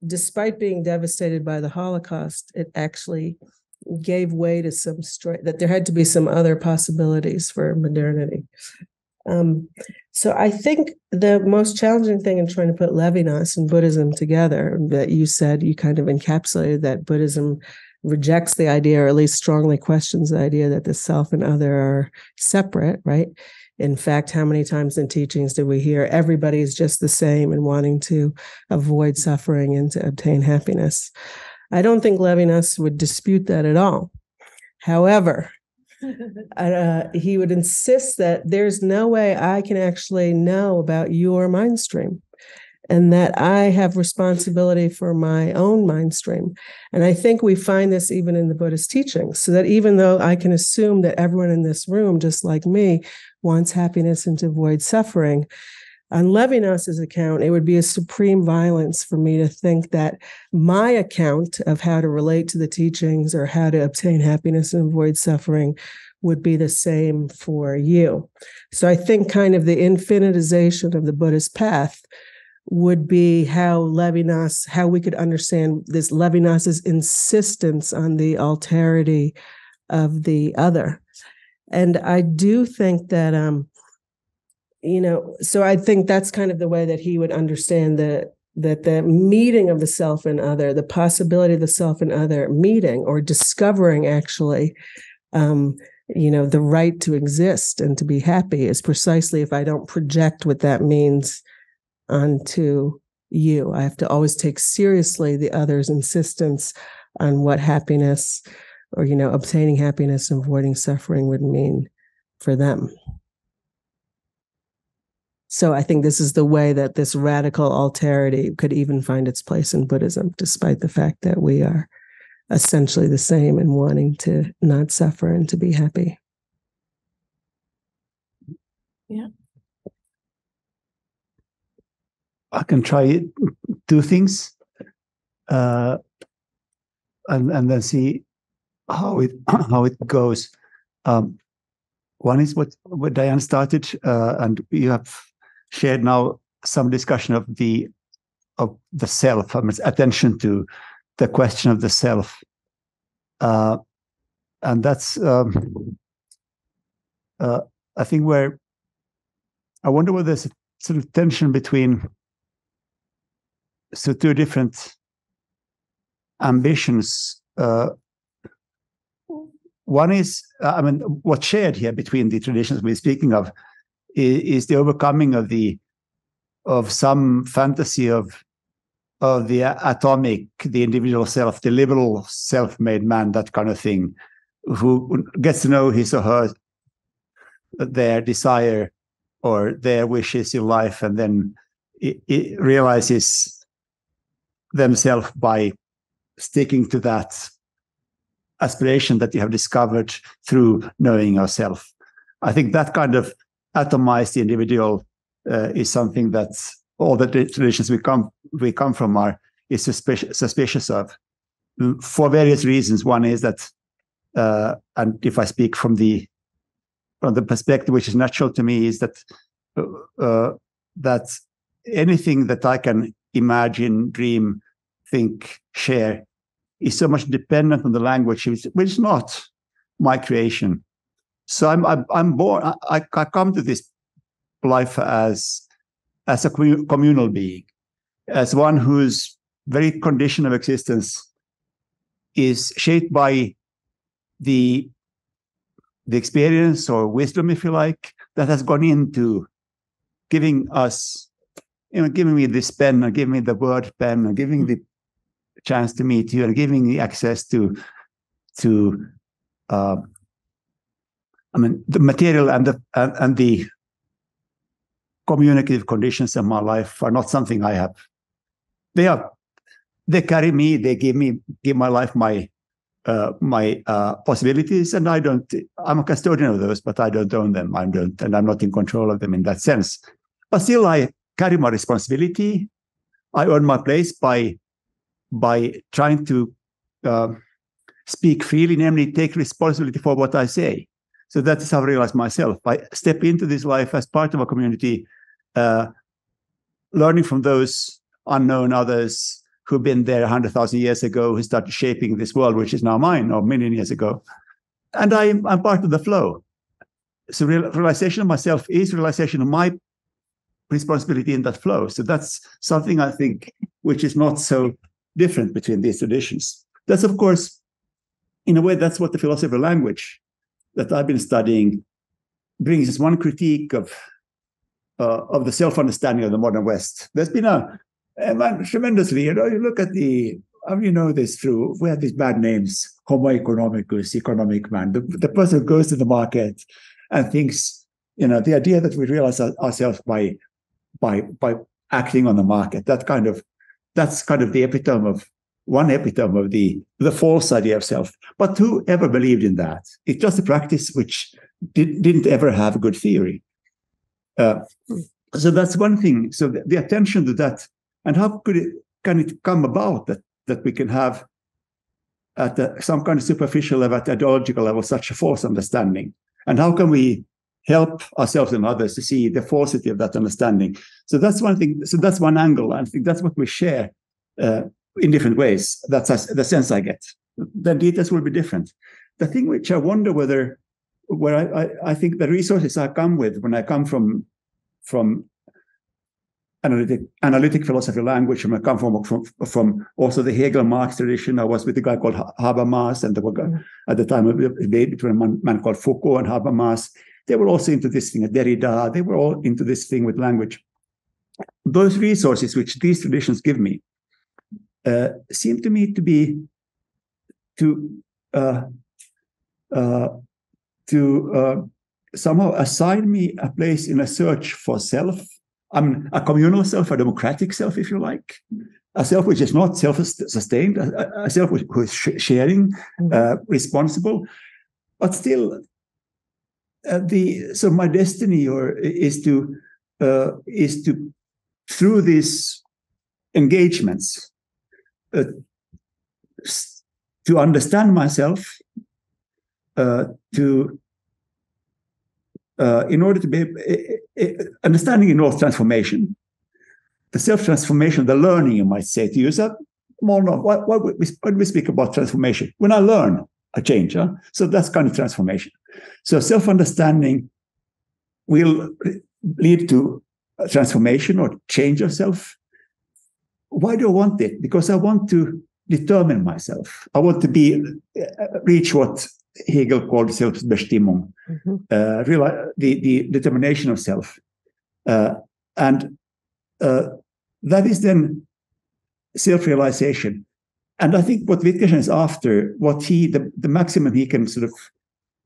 despite being devastated by the Holocaust, it actually gave way to that there had to be some other possibilities for modernity. So I think the most challenging thing in trying to put Lévinas and Buddhism together, that you said you kind of encapsulated that Buddhism rejects the idea, or at least strongly questions the idea that the self and other are separate, right? In fact, how many times in teachings did we hear everybody is just the same and wanting to avoid suffering and to obtain happiness? I don't think Lévinas would dispute that at all. However, he would insist that there's no way I can actually know about your mind stream. and that I have responsibility for my own mind stream. And I think we find this even in the Buddhist teachings, so that even though I can assume that everyone in this room, just like me, wants happiness and to avoid suffering, on Lévinas's account, it would be a supreme violence for me to think that my account of how to relate to the teachings or how to obtain happiness and avoid suffering would be the same for you. So I think kind of the infinitization of the Buddhist path would be how we could understand this Lévinas's insistence on the alterity of the other. And I do think that, so I think that's kind of the way that he would understand that the meeting of the self and other, the possibility of the self and other meeting or discovering actually, the right to exist and to be happy is precisely if I don't project what that means onto you. I have to always take seriously the other's insistence on what happiness or, obtaining happiness and avoiding suffering would mean for them. So I think this is the way that this radical alterity could even find its place in Buddhism, despite the fact that we are essentially the same in wanting to not suffer and to be happy. Yeah. I can try two things and then see how it goes. One is what Diane started, and you have shared now some discussion of the self, attention to the question of the self, and that's I think where I wonder whether there's a sort of tension between two different ambitions. One is, what's shared here between the traditions we're speaking of is the overcoming of some fantasy of the atomic, the individual self, the liberal self-made man, that kind of thing, who gets to know his or her, their desire or their wishes in life, and then it realizes themselves by sticking to that aspiration that you have discovered through knowing yourself. I think that kind of atomized individual is something that all the traditions we come from is suspicious of, for various reasons. One is that, and if I speak from the perspective which is natural to me, is that that anything that I can imagine, dream, think, share is so much dependent on the language, which is not my creation. So I'm born. I come to this life as a communal being, as one whose very condition of existence is shaped by the experience or wisdom, if you like, that has gone into giving us, giving me this pen, or giving me the word pen, or giving the chance to meet you, and giving me access to the material and the communicative conditions of my life are not something I have. They carry me. They give my life my possibilities, and I'm a custodian of those, but I don't own them. And I'm not in control of them in that sense. But still, I carry my responsibility. I earn my place by trying to speak freely, namely take responsibility for what I say. So that is how I realize myself. I step into this life as part of a community, learning from those unknown others who've been there 100,000 years ago, who started shaping this world, which is now mine, or a million years ago. And I'm part of the flow. So realization of myself is realization of my responsibility in that flow. So that's something I think which is not so different between these traditions. That's, of course, in a way, that's what the philosophy of language that I've been studying brings, is one critique of the self-understanding of the modern West. There's been tremendously, you look at this through, we have these bad names, Homo economicus, economic man, the person who goes to the market and thinks, the idea that we realize ourselves by acting on the market. That's kind of the epitome of the false idea of self. But who ever believed in that? It's just a practice which didn't ever have a good theory. So that's one thing. So the attention to that, and how can it come about that we can have at some kind of superficial level, at ideological level, such a false understanding? And how can we help ourselves and others to see the falsity of that understanding? So that's one thing. So that's one angle. I think that's what we share in different ways. That's the sense I get. The details will be different. The thing which I wonder where I think the resources I come with when I come from analytic philosophy of language, and I come from also the Hegel-Marx tradition. I was with a guy called Habermas, and there were, at the time, a debate between a man called Foucault and Habermas. They were also into this thing, Derrida. They were all into this thing with language. Those resources which these traditions give me seem to me to be to somehow assign me a place in a search for self. I mean, a communal self, a democratic self, if you like, a self which is not self-sustained, a self who is sharing, responsible, but still, so my destiny is to through these engagements to understand myself, in order to be understanding involves transformation, the self-transformation, the learning, you might say, to use that. When we speak about transformation, when I learn, I change. So that's kind of transformation. So self-understanding will lead to a transformation or change of self. Why do I want it? Because I want to determine myself. I want to reach what Hegel called Selbstbestimmung, the determination of self. And that is then self-realization. And I think what Wittgenstein is after, the maximum he can sort of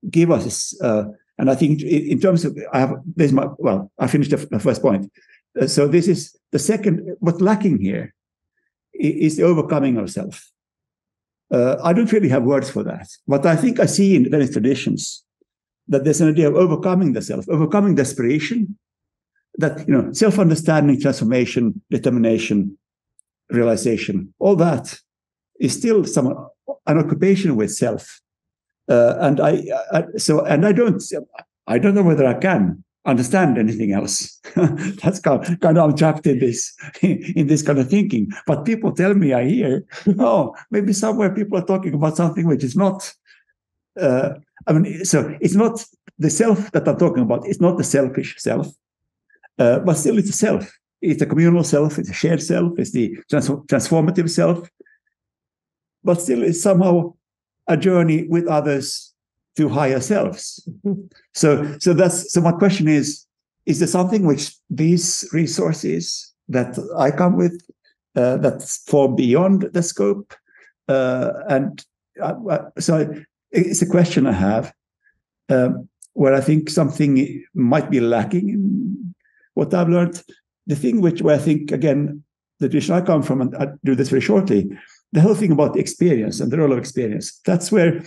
give us is, and I think in terms of, I finished the first point. So this is the second, what's lacking here is the overcoming of self. I don't really have words for that, but I think I see in various traditions that there's an idea of overcoming the self, overcoming desperation, that, self-understanding, transformation, determination, realization, all that is still an occupation with self. And I don't know whether I can understand anything else. That's kind of I'm trapped in this kind of thinking. But people tell me, I hear, maybe somewhere people are talking about something which is not. So it's not the self that I'm talking about. It's not the selfish self, but still it's a self. It's a communal self. It's a shared self. It's the transformative self. But still, it's somehow a journey with others to higher selves. So my question is there something which these resources that I come with that's fall beyond the scope? So it's a question I have where I think something might be lacking in what I've learned. The thing where I think, again, the tradition I come from, and I do this very shortly, the whole thing about experience and the role of experience, that's where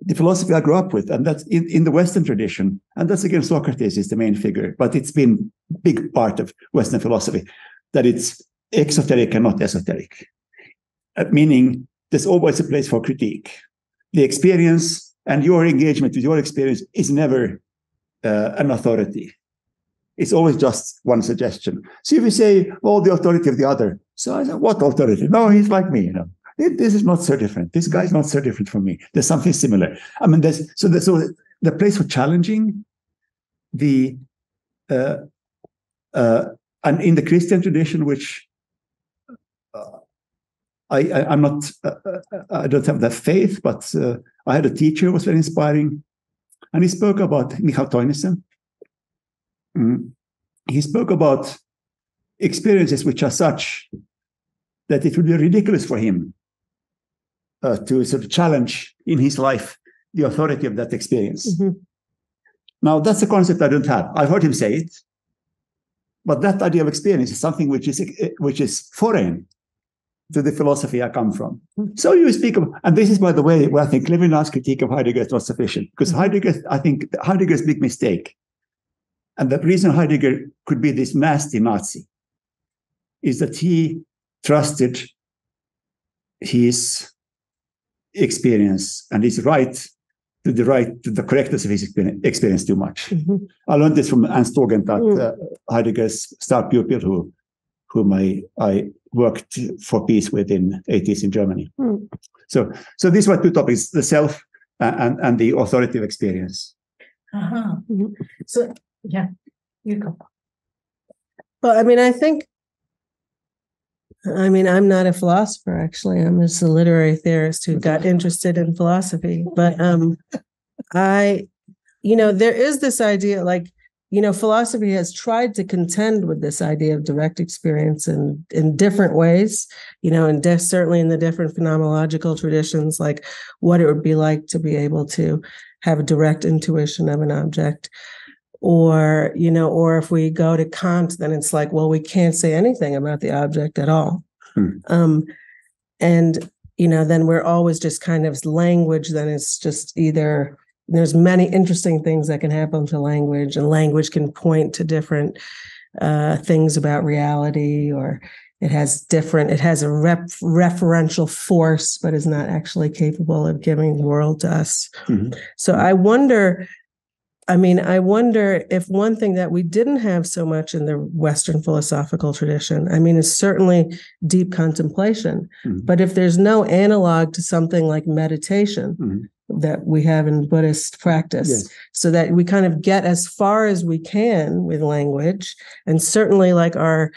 the philosophy I grew up with, and that's in the Western tradition, and that's again Socrates is the main figure, but it's been a big part of Western philosophy, that it's exoteric and not esoteric, meaning there's always a place for critique. The experience and your engagement with your experience is never an authority. It's always just one suggestion. So if you say, the authority of the other, so I say, what authority? No, he's like me, This is not so different. This guy is not so different from me. There's something similar. I mean, so the place for challenging the and in the Christian tradition, which I'm not, I don't have that faith, but I had a teacher who was very inspiring, and he spoke about Michael Teunissen. He spoke about experiences which are such that it would be ridiculous for him to sort of challenge in his life the authority of that experience. Now, that's a concept I don't have. I've heard him say it, But that idea of experience is something which is foreign to the philosophy I come from. So you speak of, and this is, by the way, where I think Lévinas' critique of Heidegger is not sufficient, because I think Heidegger's big mistake, and the reason Heidegger could be this nasty Nazi, is that he trusted his experience and his right to the correctness of his experience too much. I learned this from Ernst Tugendhat, Heidegger's star pupil, whom I worked for peace with in 80s in Germany. So these were two topics: the self and the authoritative experience. So yeah, you go. Well, I mean, I'm not a philosopher, actually. I'm just a literary theorist who got interested in philosophy. But there is this idea, like, philosophy has tried to contend with this idea of direct experience in different ways, and certainly in the different phenomenological traditions, like what it would be like to be able to have a direct intuition of an object. Or if we go to Kant, then it's like, well, we can't say anything about the object at all. And, then we're always just kind of language, then it's just either, there's many interesting things that can happen to language, and language can point to different things about reality, or it has a referential force, but is not actually capable of giving the world to us. So I wonder if one thing that we didn't have so much in the Western philosophical tradition, is certainly deep contemplation. But if there's no analog to something like meditation that we have in Buddhist practice, so that we kind of get as far as we can with language, and certainly like our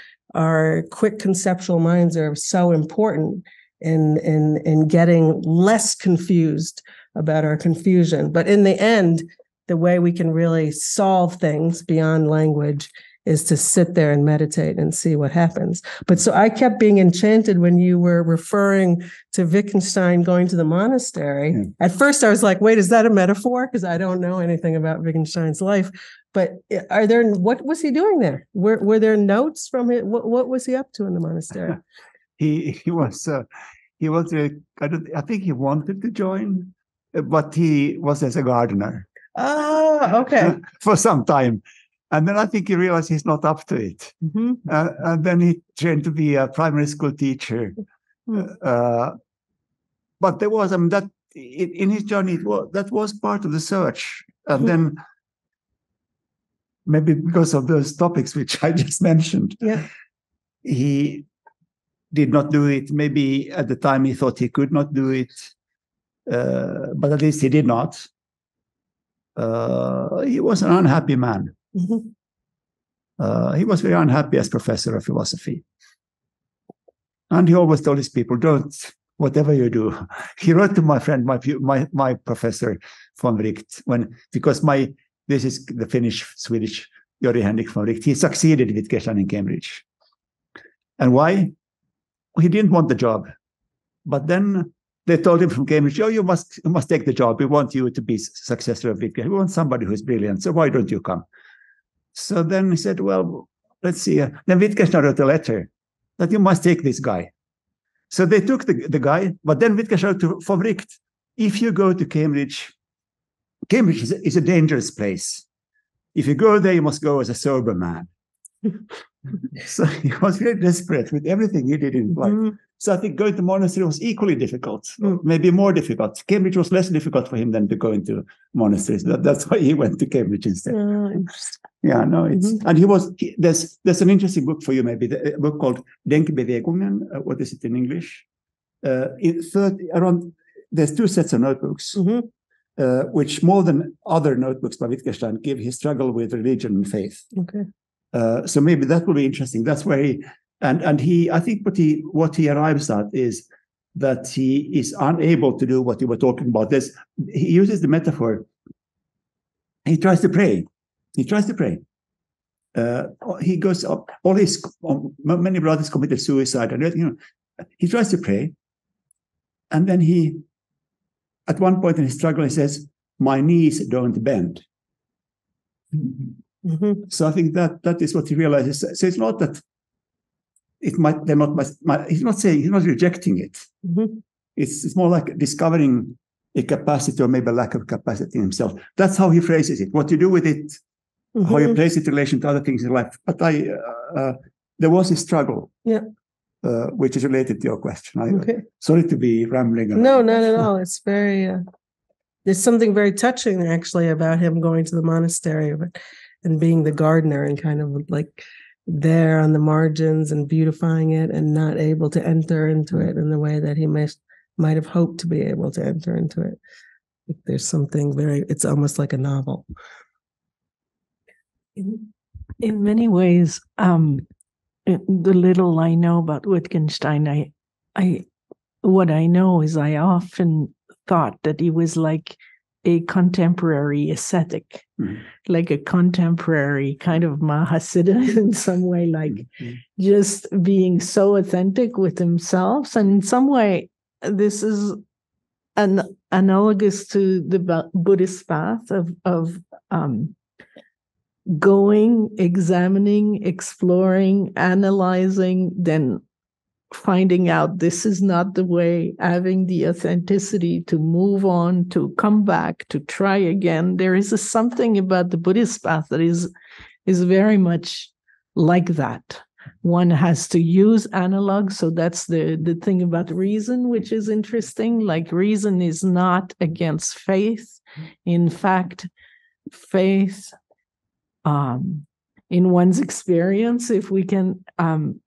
quick conceptual minds are so important in getting less confused about our confusion. But in the end, the way we can really solve things beyond language is to sit there and meditate and see what happens. But so I kept being enchanted when you were referring to Wittgenstein going to the monastery. At first I was like, wait, is that a metaphor? Because I don't know anything about Wittgenstein's life. But what was he doing there? Were there notes from it? What was he up to in the monastery? He was I think he wanted to join, but he was as a gardener. Oh, okay. For some time. And then I think he realized he's not up to it. And then he trained to be a primary school teacher. But there was, that in his journey, that was part of the search. And then maybe because of those topics which I just mentioned, he did not do it. Maybe at the time he thought he could not do it. But at least he did not. He was an unhappy man. He was very unhappy as professor of philosophy. And he always told his people, don't, whatever you do. He wrote to my friend, my professor, von Wright, because this is the Finnish-Swedish Jori Henrik von Wright. He succeeded Wittgenstein in Cambridge. And why? He didn't want the job. But then they told him from Cambridge, you must take the job. We want you to be successor of Wittgenstein. We want somebody who's brilliant. So why don't you come? So then he said, well, let's see. Then Wittgenstein wrote a letter that you must take this guy. So they took the guy, but then Wittgenstein wrote to von Wright, if you go to Cambridge is a dangerous place. If you go there, you must go as a sober man. So he was very desperate with everything he did in life. So I think going to monastery was equally difficult, maybe more difficult. Cambridge was less difficult for him than to go into monasteries. That's why he went to Cambridge instead. There's an interesting book for you, maybe, a book called Denkbewegungen. What is it in English? There's two sets of notebooks, which more than other notebooks by Wittgenstein give his struggle with religion and faith. So maybe that will be interesting. That's where he I think what he arrives at is that he is unable to do what you were talking about. He uses the metaphor. He tries to pray. He goes up. Many brothers committed suicide, and he tries to pray, and then at one point in his struggle, he says, "My knees don't bend." Mm-hmm. So I think that is what he realizes. So it's not that he's not saying, he's not rejecting it. Mm-hmm. It's more like discovering a capacity or maybe a lack of capacity in himself. That's how he phrases it. What you do with it, Mm-hmm. how you place it in relation to other things in life. But there was a struggle, which is related to your question. Okay. Sorry to be rambling. No, not at all. It's very, there's something very touching actually about him going to the monastery and being the gardener and kind of like there on the margins and beautifying it and not able to enter into it in the way that he might have hoped to be able to enter into it. There's something it's almost like a novel. In many ways, the little I know about Wittgenstein, what I know is I often thought that he was like a contemporary ascetic, like a contemporary kind of Mahasiddha in some way, like just being so authentic with himself. And in some way, this is analogous to the Buddhist path of going, examining, exploring, analyzing, then finding out this is not the way, having the authenticity to move on, to come back, to try again. There is something about the Buddhist path that is very much like that. One has to use analogs. So that's the thing about reason, which is interesting. Like reason is not against faith. In fact, faith in one's experience, if we can,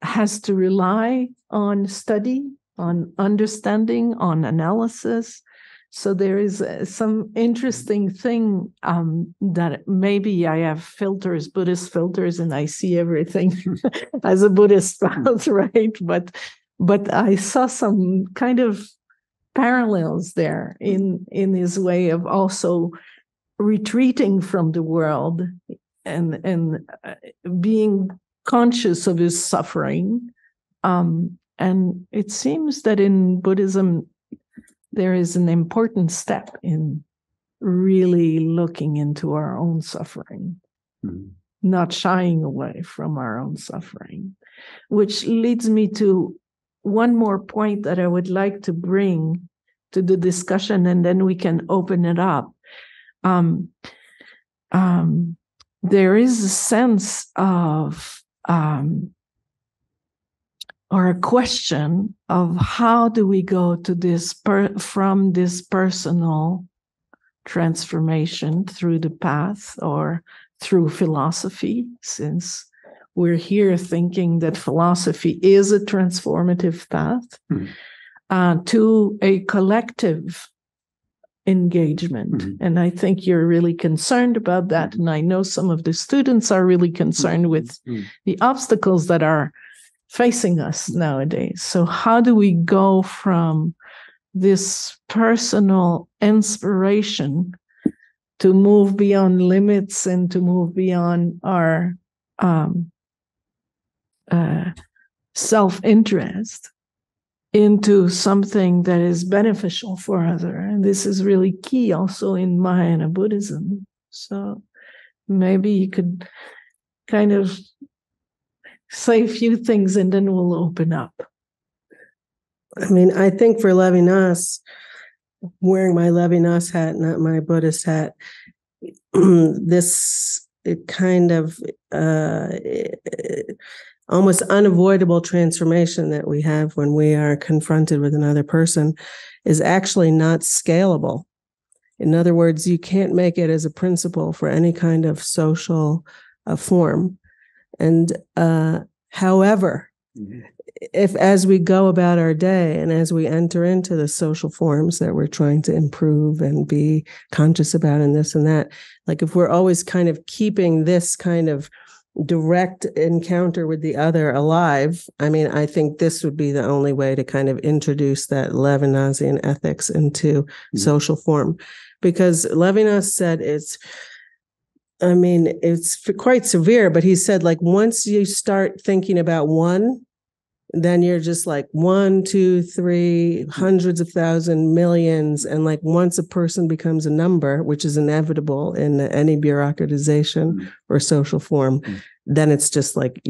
has to rely on study, on understanding, on analysis. So there is some interesting thing that maybe I have filters, Buddhist filters, and I see everything as a Buddhist path, right? But I saw some kind of parallels there in his way of also retreating from the world and being conscious of his suffering. And it seems that in Buddhism, there is an important step in really looking into our own suffering, not shying away from our own suffering, which leads me to one more point that I would like to bring to the discussion, and then we can open it up. There is a sense of or a question of how do we go to this from this personal transformation through the path or through philosophy, since we're here thinking that philosophy is a transformative path, to a collective engagement. And I think you're really concerned about that. And I know some of the students are really concerned with the obstacles that are facing us nowadays. So how do we go from this personal inspiration to move beyond limits and to move beyond our self-interest into something that is beneficial for others? And this is really key also in Mahayana Buddhism. So maybe you could kind of say a few things and then we'll open up. I mean, I think for Lévinas, wearing my Lévinas hat, not my Buddhist hat, this kind of almost unavoidable transformation that we have when we are confronted with another person is actually not scalable. In other words, you can't make it as a principle for any kind of social form. And however, if as we go about our day and as we enter into the social forms that we're trying to improve and be conscious about and this and that, like if we're always kind of keeping this kind of direct encounter with the other alive, I mean, I think this would be the only way to kind of introduce that Levinasian ethics into social form. Because Lévinas said it's quite severe, but he said, like, once you start thinking about one, then you're just like 1, 2, 3, hundreds of thousands, millions. And like once a person becomes a number, which is inevitable in any bureaucratization or social form, then it's just like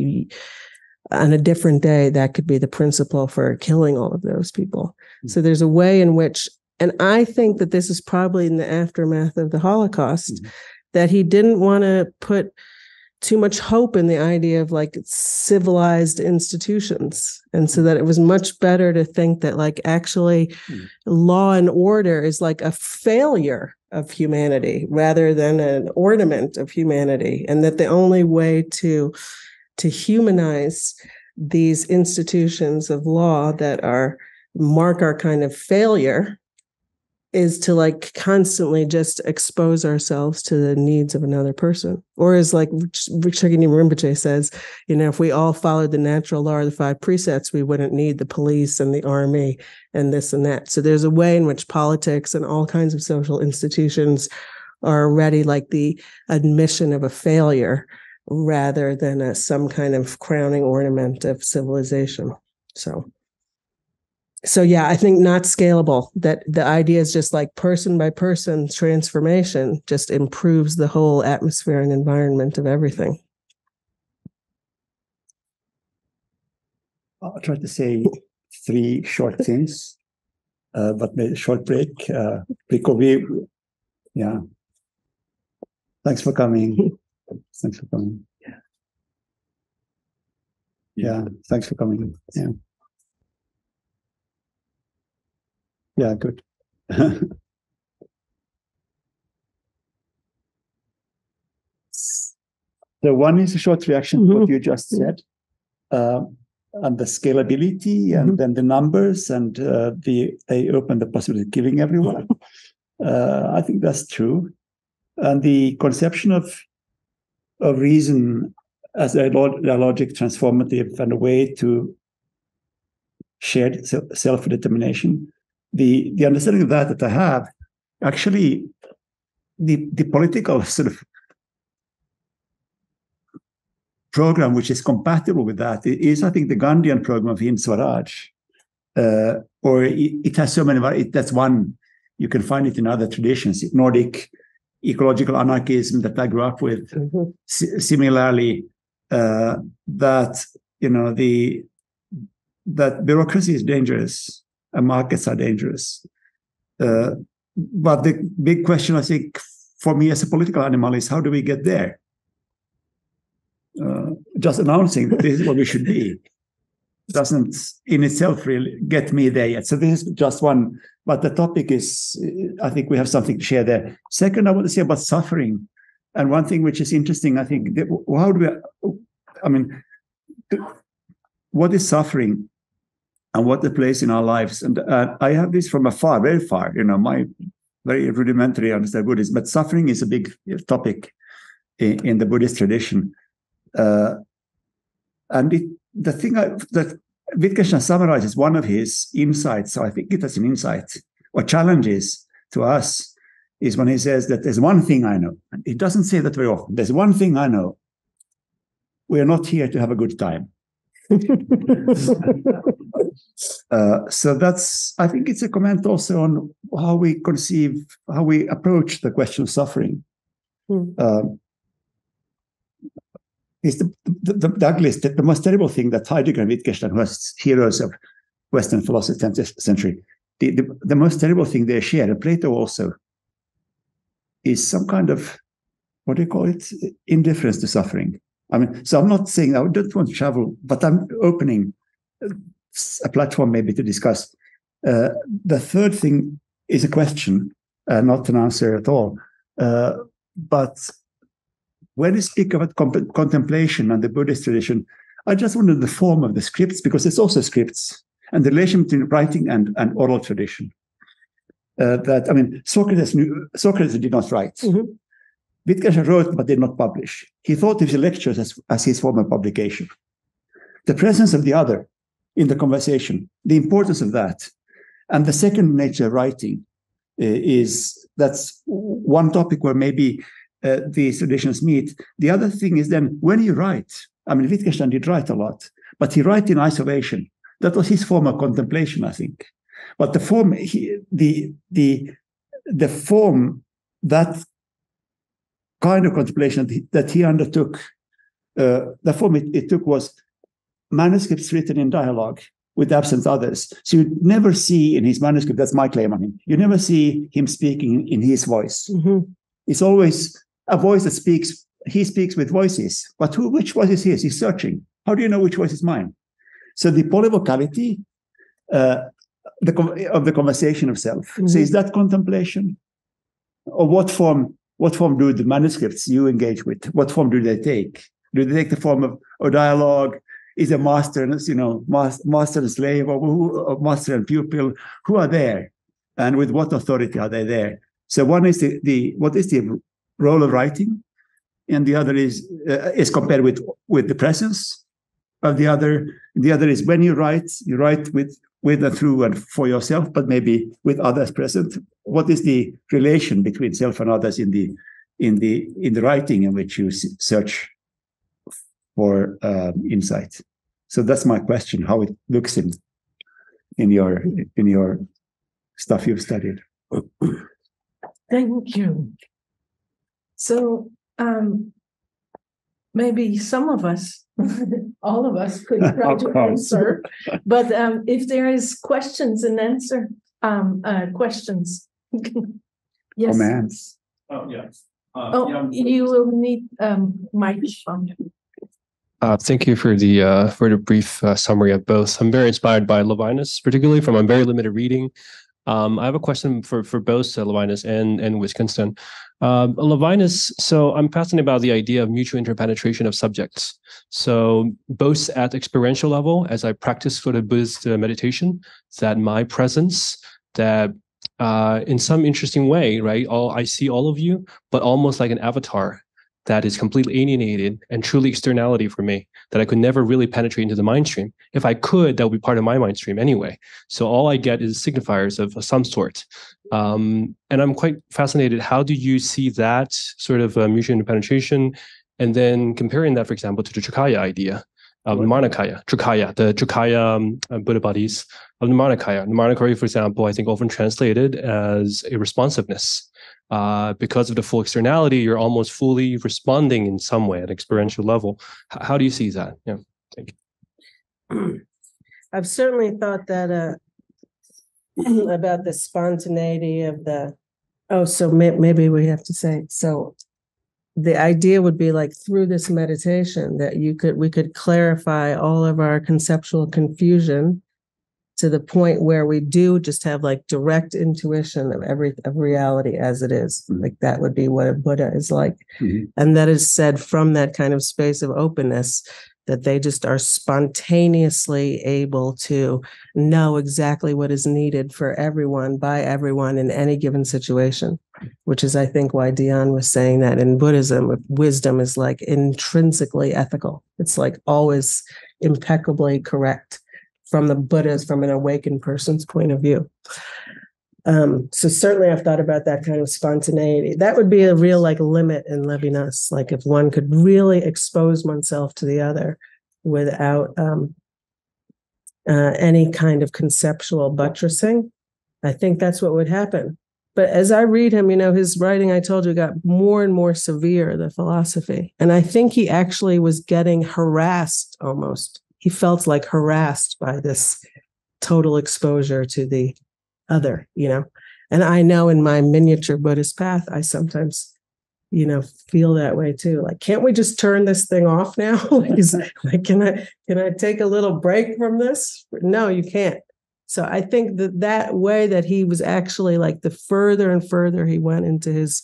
on a different day, that could be the principle for killing all of those people. So there's a way in which, and I think that this is probably in the aftermath of the Holocaust, that he didn't want to put too much hope in the idea of like civilized institutions. And so that it was much better to think that like actually law and order is like a failure of humanity rather than an ornament of humanity. And that the only way to humanize these institutions of law that mark our kind of failure is to like constantly just expose ourselves to the needs of another person. Or as like Richardini Rinpoche says, if we all followed the natural law of the 5 precepts, we wouldn't need the police and the army and this and that. So there's a way in which politics and all kinds of social institutions are already like the admission of a failure rather than some kind of crowning ornament of civilization. So yeah, I think not scalable, that the idea is just like person by person transformation just improves the whole atmosphere and environment of everything. I'll try to say 3 short things, but maybe a short break. Yeah. Thanks for coming. Thanks for coming. Yeah, thanks for coming. Yeah. Yeah, good. So one is a short reaction to what you just said, and the scalability, and then the numbers, and they open the possibility of killing everyone. I think that's true. And the conception of reason as a logic transformative and a way to shared self-determination. The understanding of that I have, actually, the political sort of program which is compatible with that is, I think, the Gandhian program of Hind Swaraj. Or it has so many, that's one, you can find it in other traditions, Nordic ecological anarchism that I grew up with. Similarly, that bureaucracy is dangerous and markets are dangerous. But the big question, I think, for me as a political animal is how do we get there? Just announcing this is what we should be doesn't in itself really get me there yet. So this is just one, but the topic is, I think we have something to share there. Second, I want to say about suffering. And one thing which is interesting, I think, what is suffering and what the place in our lives? And I have this from afar, very far, my very rudimentary understanding of Buddhism, but suffering is a big topic in the Buddhist tradition. And the thing that Wittgenstein summarizes one of his insights, so I think it has an insight or challenges to us, is when he says that there's one thing I know. He doesn't say that very often. There's one thing I know. We are not here to have a good time. So that's, I think it's a comment also on how we approach the question of suffering. Is the ugliest, the most terrible thing that Heidegger and Wittgenstein, who was heroes of Western philosophy 10th century, the most terrible thing they share, and Plato also, is some kind of, what do you call it, indifference to suffering. I mean, so I'm not saying I don't want to travel, but I'm opening a platform maybe to discuss. The third thing is a question, not an answer at all. But when you speak about contemplation and the Buddhist tradition, I just wonder the form of the scripts, because it's also scripts, and the relation between writing and oral tradition. Socrates did not write. Wittgenstein wrote but did not publish. He thought of his lectures as his form of publication. The presence of the other in the conversation, the importance of that, and the second nature of writing that's one topic where maybe these traditions meet. The other thing is then when you write, Wittgenstein did write a lot, but he writes in isolation. That was his form of contemplation, I think. But the form, the form, that kind of contemplation that he undertook, the form it took was manuscripts written in dialogue with absent others. So you never see in his manuscript, that's my claim on him, you never see him speaking in his voice. Mm-hmm. It's always a voice that speaks, he speaks with voices, but which voice is his? He's searching. How do you know which voice is mine? So the polyvocality of the conversation of self. Mm-hmm. So is that contemplation? Or what form do the manuscripts you engage with? What form do they take? Do they take the form of a dialogue? Is a master, master and slave, or master and pupil? Who are there, and with what authority are they there? So one is what is the role of writing, and the other is compared with the presence of the other. The other is when you write with and through and for yourself, but maybe with others present. What is the relation between self and others in the writing in which you search for insight? So that's my question: how it looks in your stuff you've studied. Thank you. So maybe some of us, all of us, could try to answer. But if there is questions and answer questions, yes. Comments. Oh yes. You will need microphone. Thank you for the brief summary of both. I'm very inspired by Lévinas, particularly from a very limited reading. I have a question for both Lévinas and Wittgenstein. Lévinas, so I'm fascinated about the idea of mutual interpenetration of subjects. So both at experiential level, as I practice sort of Buddhist meditation, that my presence, that in some interesting way, right, I see all of you, but almost like an avatar that is completely alienated and truly externality for me, that I could never really penetrate into the mind stream. If I could, that would be part of my mind stream anyway. So all I get is signifiers of some sort. And I'm quite fascinated, how do you see that sort of mutual interpenetration? And then comparing that, for example, to the Trikaya idea of Nirmanakaya, the Trikaya Buddha bodies of Nirmanakaya. Nirmanakaya, for example, I think often translated as a responsiveness. Because of the full externality, you're almost fully responding in some way at experiential level. How do you see that? Yeah, thank you. I've certainly thought that about the spontaneity of the. Oh, so maybe we have to say so. The idea would be like through this meditation that we could clarify all of our conceptual confusion to the point where we do just have like direct intuition of reality as it is. Mm-hmm. Like that would be what a Buddha is like. Mm-hmm. And that is said from that kind of space of openness, that they just are spontaneously able to know exactly what is needed for everyone, by everyone in any given situation, which is, I think, why Diane was saying that in Buddhism, wisdom is like intrinsically ethical. It's like always impeccably correct from the Buddha's, from an awakened person's point of view. So certainly I've thought about that kind of spontaneity. That would be a real like limit in Lévinas, like if one could really expose oneself to the other without any kind of conceptual buttressing. I think that's what would happen. But as I read him, his writing, I told you, got more and more severe, the philosophy. And I think he actually was getting harassed almost. He felt like harassed by this total exposure to the other, And I know in my miniature Buddhist path, I sometimes, feel that way too. Like, can't we just turn this thing off now? Can I take a little break from this? No, you can't. So I think that way that he was actually like the further and further he went into his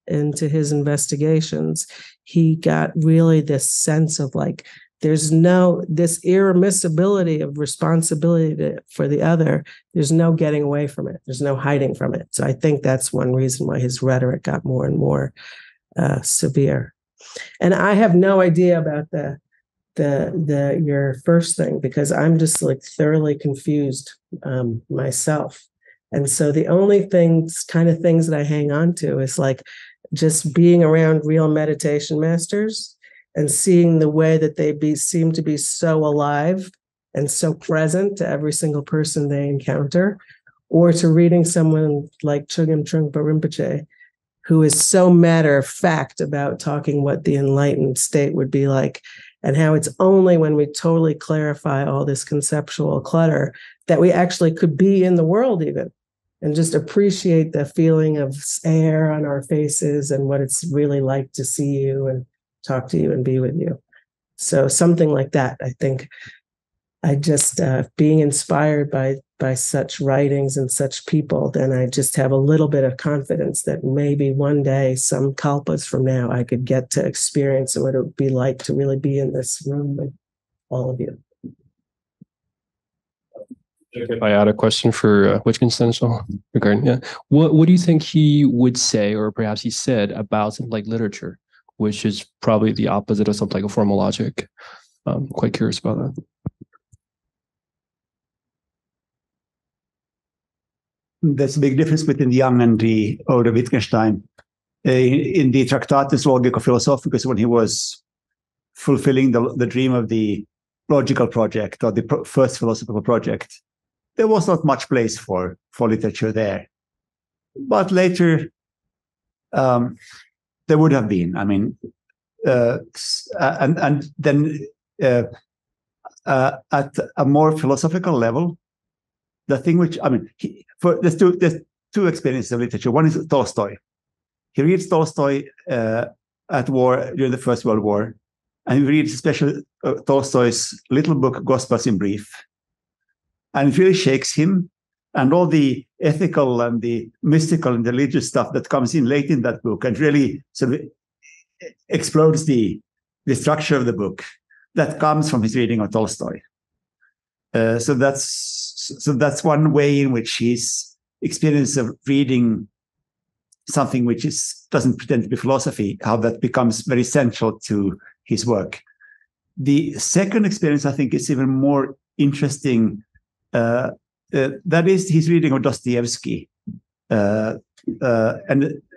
investigations, he got really this sense of like, there's this irremissibility of responsibility for the other. There's no getting away from it. There's no hiding from it. So I think that's one reason why his rhetoric got more and more severe. And I have no idea about your first thing, because I'm just like thoroughly confused myself. And so the only things that I hang on to is like just being around real meditation masters and seeing the way that they seem to be so alive and so present to every single person they encounter, or to reading someone like Chogyam Trungpa Rinpoche, who is so matter of fact about talking what the enlightened state would be like, and how it's only when we totally clarify all this conceptual clutter that we actually could be in the world even, and just appreciate the feeling of air on our faces and what it's really like to see you and talk to you and be with you. So something like that, I think. I just, being inspired by such writings and such people, then I just have a little bit of confidence that maybe one day, some kalpas from now, I could get to experience what it would be like to really be in this room with all of you. If I had a question for Wittgenstein, so regarding what do you think he would say, or perhaps he said, about something like literature, which is probably the opposite of something like a formal logic? I'm quite curious about that. There's a big difference between the young and the older Wittgenstein. In the Tractatus Logico Philosophicus, when he was fulfilling the dream of the logical project, or the first philosophical project, there was not much place for literature there. But later, there would have been. I mean, and then at a more philosophical level, the thing which, I mean, there's two experiences of literature. One is Tolstoy. He reads Tolstoy at war, during the First World War, and he reads especially Tolstoy's little book, Gospels in Brief. And it really shakes him, and all the ethical and the mystical and religious stuff that comes in late in that book, and really sort of explodes the structure of the book that comes from his reading of Tolstoy. So that's one way in which his experience of reading something which doesn't pretend to be philosophy, how that becomes very central to his work. The second experience, I think, is even more interesting. That is his reading of Dostoevsky, and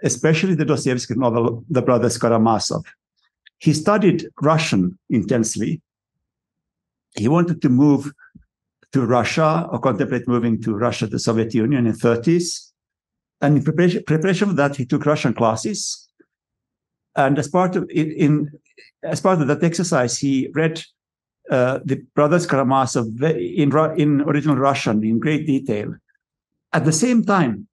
especially the Dostoevsky novel, The Brothers Karamazov. He studied Russian intensely. He wanted to move to Russia, or contemplate moving to Russia, the Soviet Union, in the 30s. And in preparation for that, he took Russian classes. And as part of that exercise, he read the Brothers Karamazov in original Russian in great detail. At the same time,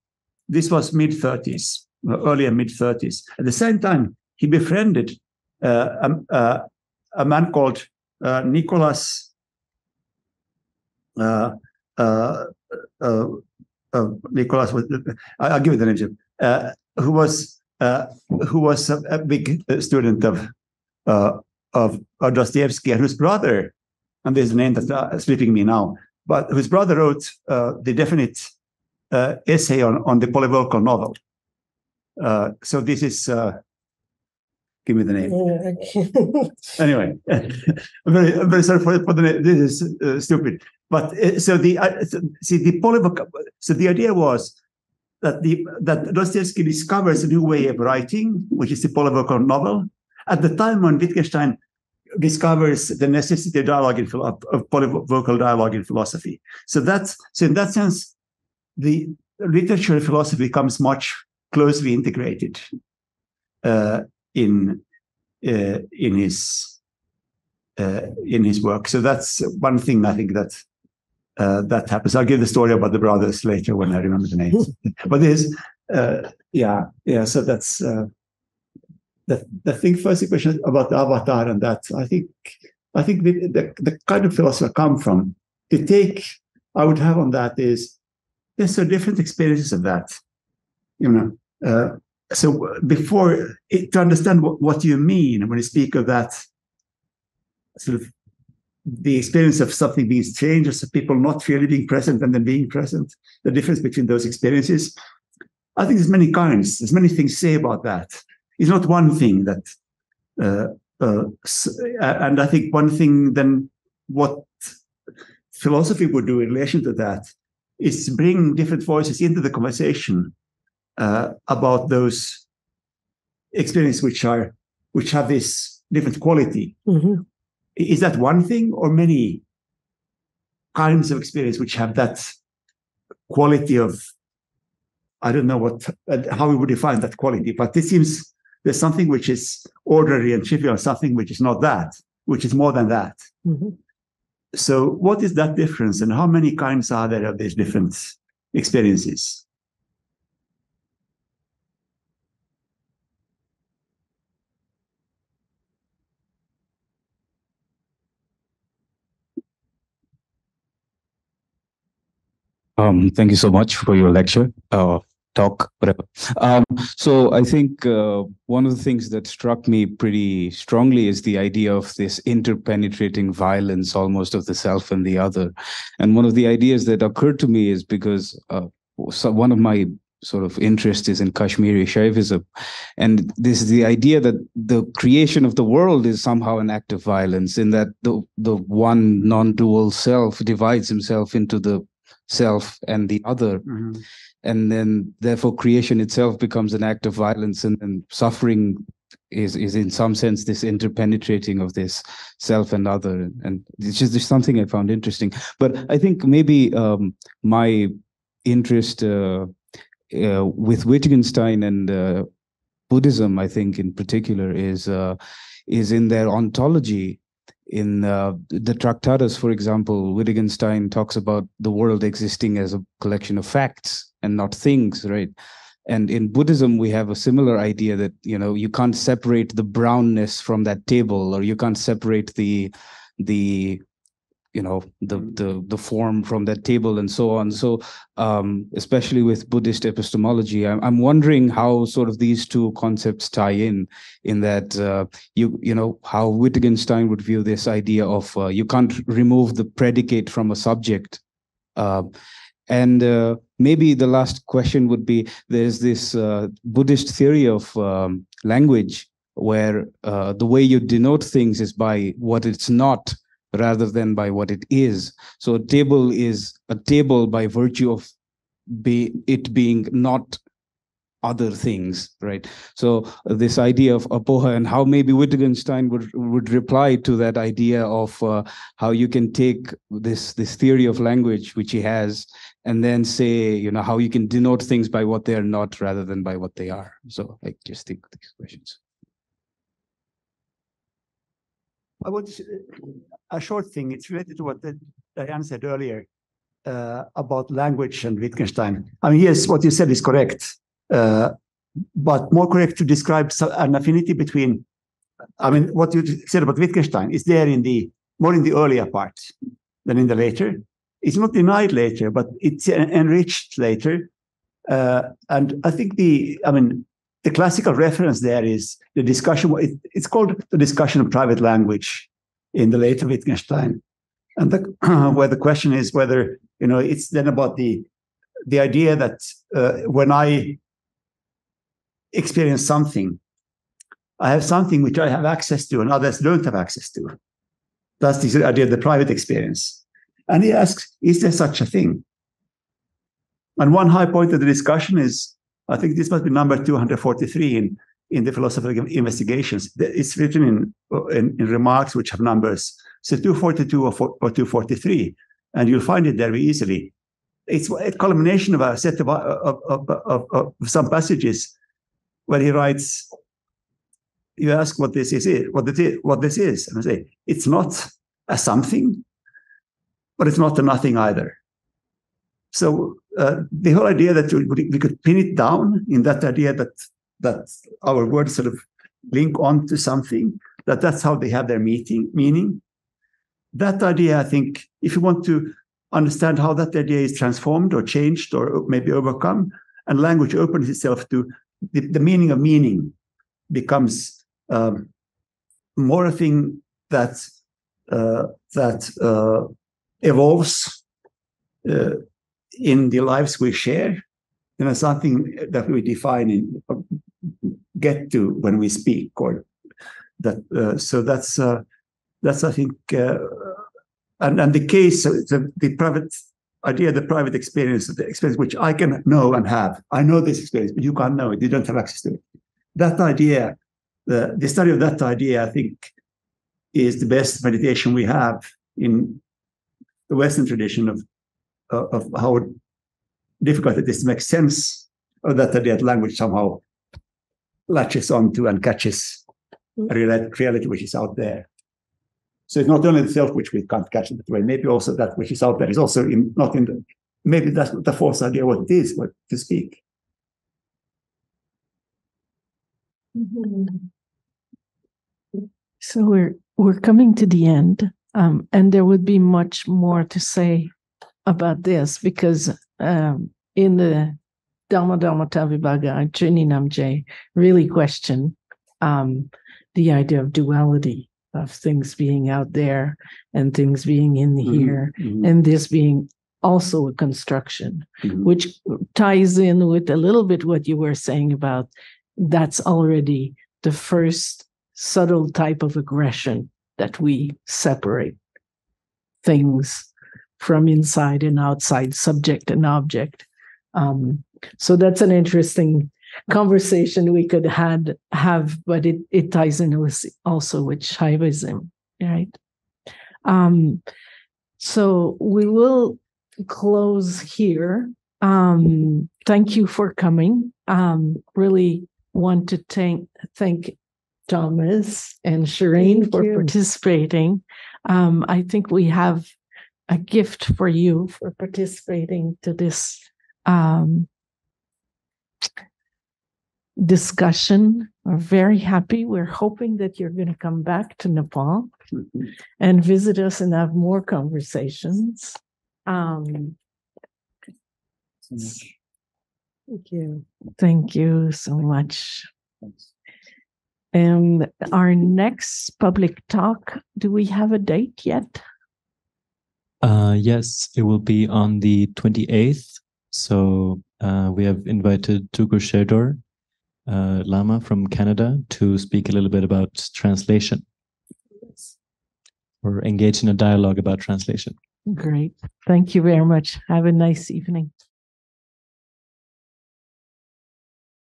this was mid-30s, earlier mid-30s. At the same time, he befriended a man called Nicholas. Nicholas, I'll give you the name, who was a big student of Dostoevsky, and whose brother, and there's a name that's slipping me now, but whose brother wrote the definite essay on the polyvocal novel. So this is, give me the name. Anyway, I'm very sorry for the name. This is stupid. But so the polyvocal. So the idea was that Dostoevsky discovers a new way of writing, which is the polyvocal novel, at the time when Wittgenstein discovers the necessity of dialogue of polyvocal dialogue in philosophy. So in that sense, the literature of philosophy becomes much closely integrated in his work. So that's one thing I think that happens. I'll give the story about the brothers later when I remember the names. But there's so that's the thing. First, the question about the avatar, and that I think the kind of philosopher I come from, the take I would have on that is there's so different experiences of that, So before to understand what you mean when you speak of that sort of the experience of something being strange, or some people not really being present and then being present, the difference between those experiences, I think there's many kinds. There's many things to say about that. It's not one thing that, and I think one thing then what philosophy would do in relation to that is bring different voices into the conversation about those experiences which have this different quality. Mm-hmm. Is that one thing, or many kinds of experience which have that quality of, I don't know how we would define that quality, but it seems there's something which is ordinary and trivial, something which is not that, which is more than that. Mm-hmm. So what is that difference, and how many kinds are there of these different experiences? Thank you so much for your lecture, talk, whatever. So I think one of the things that struck me pretty strongly is the idea of this interpenetrating violence almost of the self and the other. And one of the ideas that occurred to me is because one of my sort of interest is in Kashmiri Shaivism. And this is the idea that the creation of the world is somehow an act of violence, in that the one non-dual self divides himself into the self and the other. Mm-hmm. And then therefore creation itself becomes an act of violence, and suffering is in some sense this interpenetrating of this self and other. And it's just something I found interesting. But I think maybe my interest with Wittgenstein and Buddhism, I think in particular, is in their ontology. In the Tractatus, for example, Wittgenstein talks about the world existing as a collection of facts and not things, right? And in Buddhism, we have a similar idea that, you can't separate the brownness from that table, or you can't separate the form from that table, and so on. So especially with Buddhist epistemology, I'm wondering how sort of these two concepts tie in that how Wittgenstein would view this idea of you can't remove the predicate from a subject. And maybe the last question would be, there's this Buddhist theory of language where the way you denote things is by what it's not, rather than by what it is. So a table is a table by virtue of it being not other things, right? So this idea of apoha, and how maybe Wittgenstein would reply to that idea of how you can take this theory of language, which he has, and then say, how you can denote things by what they are not rather than by what they are. So I just think these questions. I would a short thing. It's related to what Diane said earlier about language and Wittgenstein. I mean, yes, what you said is correct, but more correct to describe an affinity between. I mean, what you said about Wittgenstein is there more in the earlier part than in the later. It's not denied later, but it's enriched later. And I think the classical reference there is the discussion. It's called the discussion of private language in the later Wittgenstein, and where the question is whether it's then about the idea that when I experience something, I have something which I have access to and others don't have access to. That's the idea of the private experience. And he asks, is there such a thing? And one high point of the discussion is, I think this must be number 243 in the Philosophical Investigations. It's written in remarks which have numbers, so 242 or 243, and you'll find it there very easily. It's a culmination of a set of some passages where he writes, you ask what this is, and I say, it's not a something, but it's not a nothing either. So the whole idea that we could pin it down in that idea that our words sort of link on to something, that's how they have their meaning. That idea, I think, if you want to understand how that idea is transformed or changed or maybe overcome, and language opens itself to the meaning of meaning, becomes more a thing that evolves in the lives we share, something that we define get to when we speak, or that. So that's I think, and the case, the private idea, the private experience, the experience which I can know and have. I know this experience, but you can't know it. You don't have access to it. That idea the study of that idea, I think, is the best meditation we have in the Western tradition of how difficult it is to make sense of that idea that language somehow latches onto and catches a reality which is out there. So it's not only the self which we can't catch in that way, maybe also that which is out there is also not in the, maybe that's not the false idea what it is, what to speak. So we're coming to the end, and there would be much more to say about this, because in the Dharmadharmatāvibhāga, Trinīnamje really question the idea of duality, of things being out there and things being in here, and this being also a construction, which ties in with a little bit what you were saying about that's already the first subtle type of aggression, that we separate things from inside and outside, subject and object. So that's an interesting conversation we could have, but it ties in with also with Shaivism, right? So we will close here. Thank you for coming. Really want to thank Thomas and Shireen for participating. I think we have a gift for you for participating to this discussion. We're very happy. We're hoping that you're going to come back to Nepal and visit us and have more conversations. Thank you. Thank you so much. And our next public talk, do we have a date yet? Yes, it will be on the 28th. So we have invited Tukur Sherdor, Lama from Canada, to speak a little bit about translation, or engage in a dialogue about translation. Great. Thank you very much. Have a nice evening.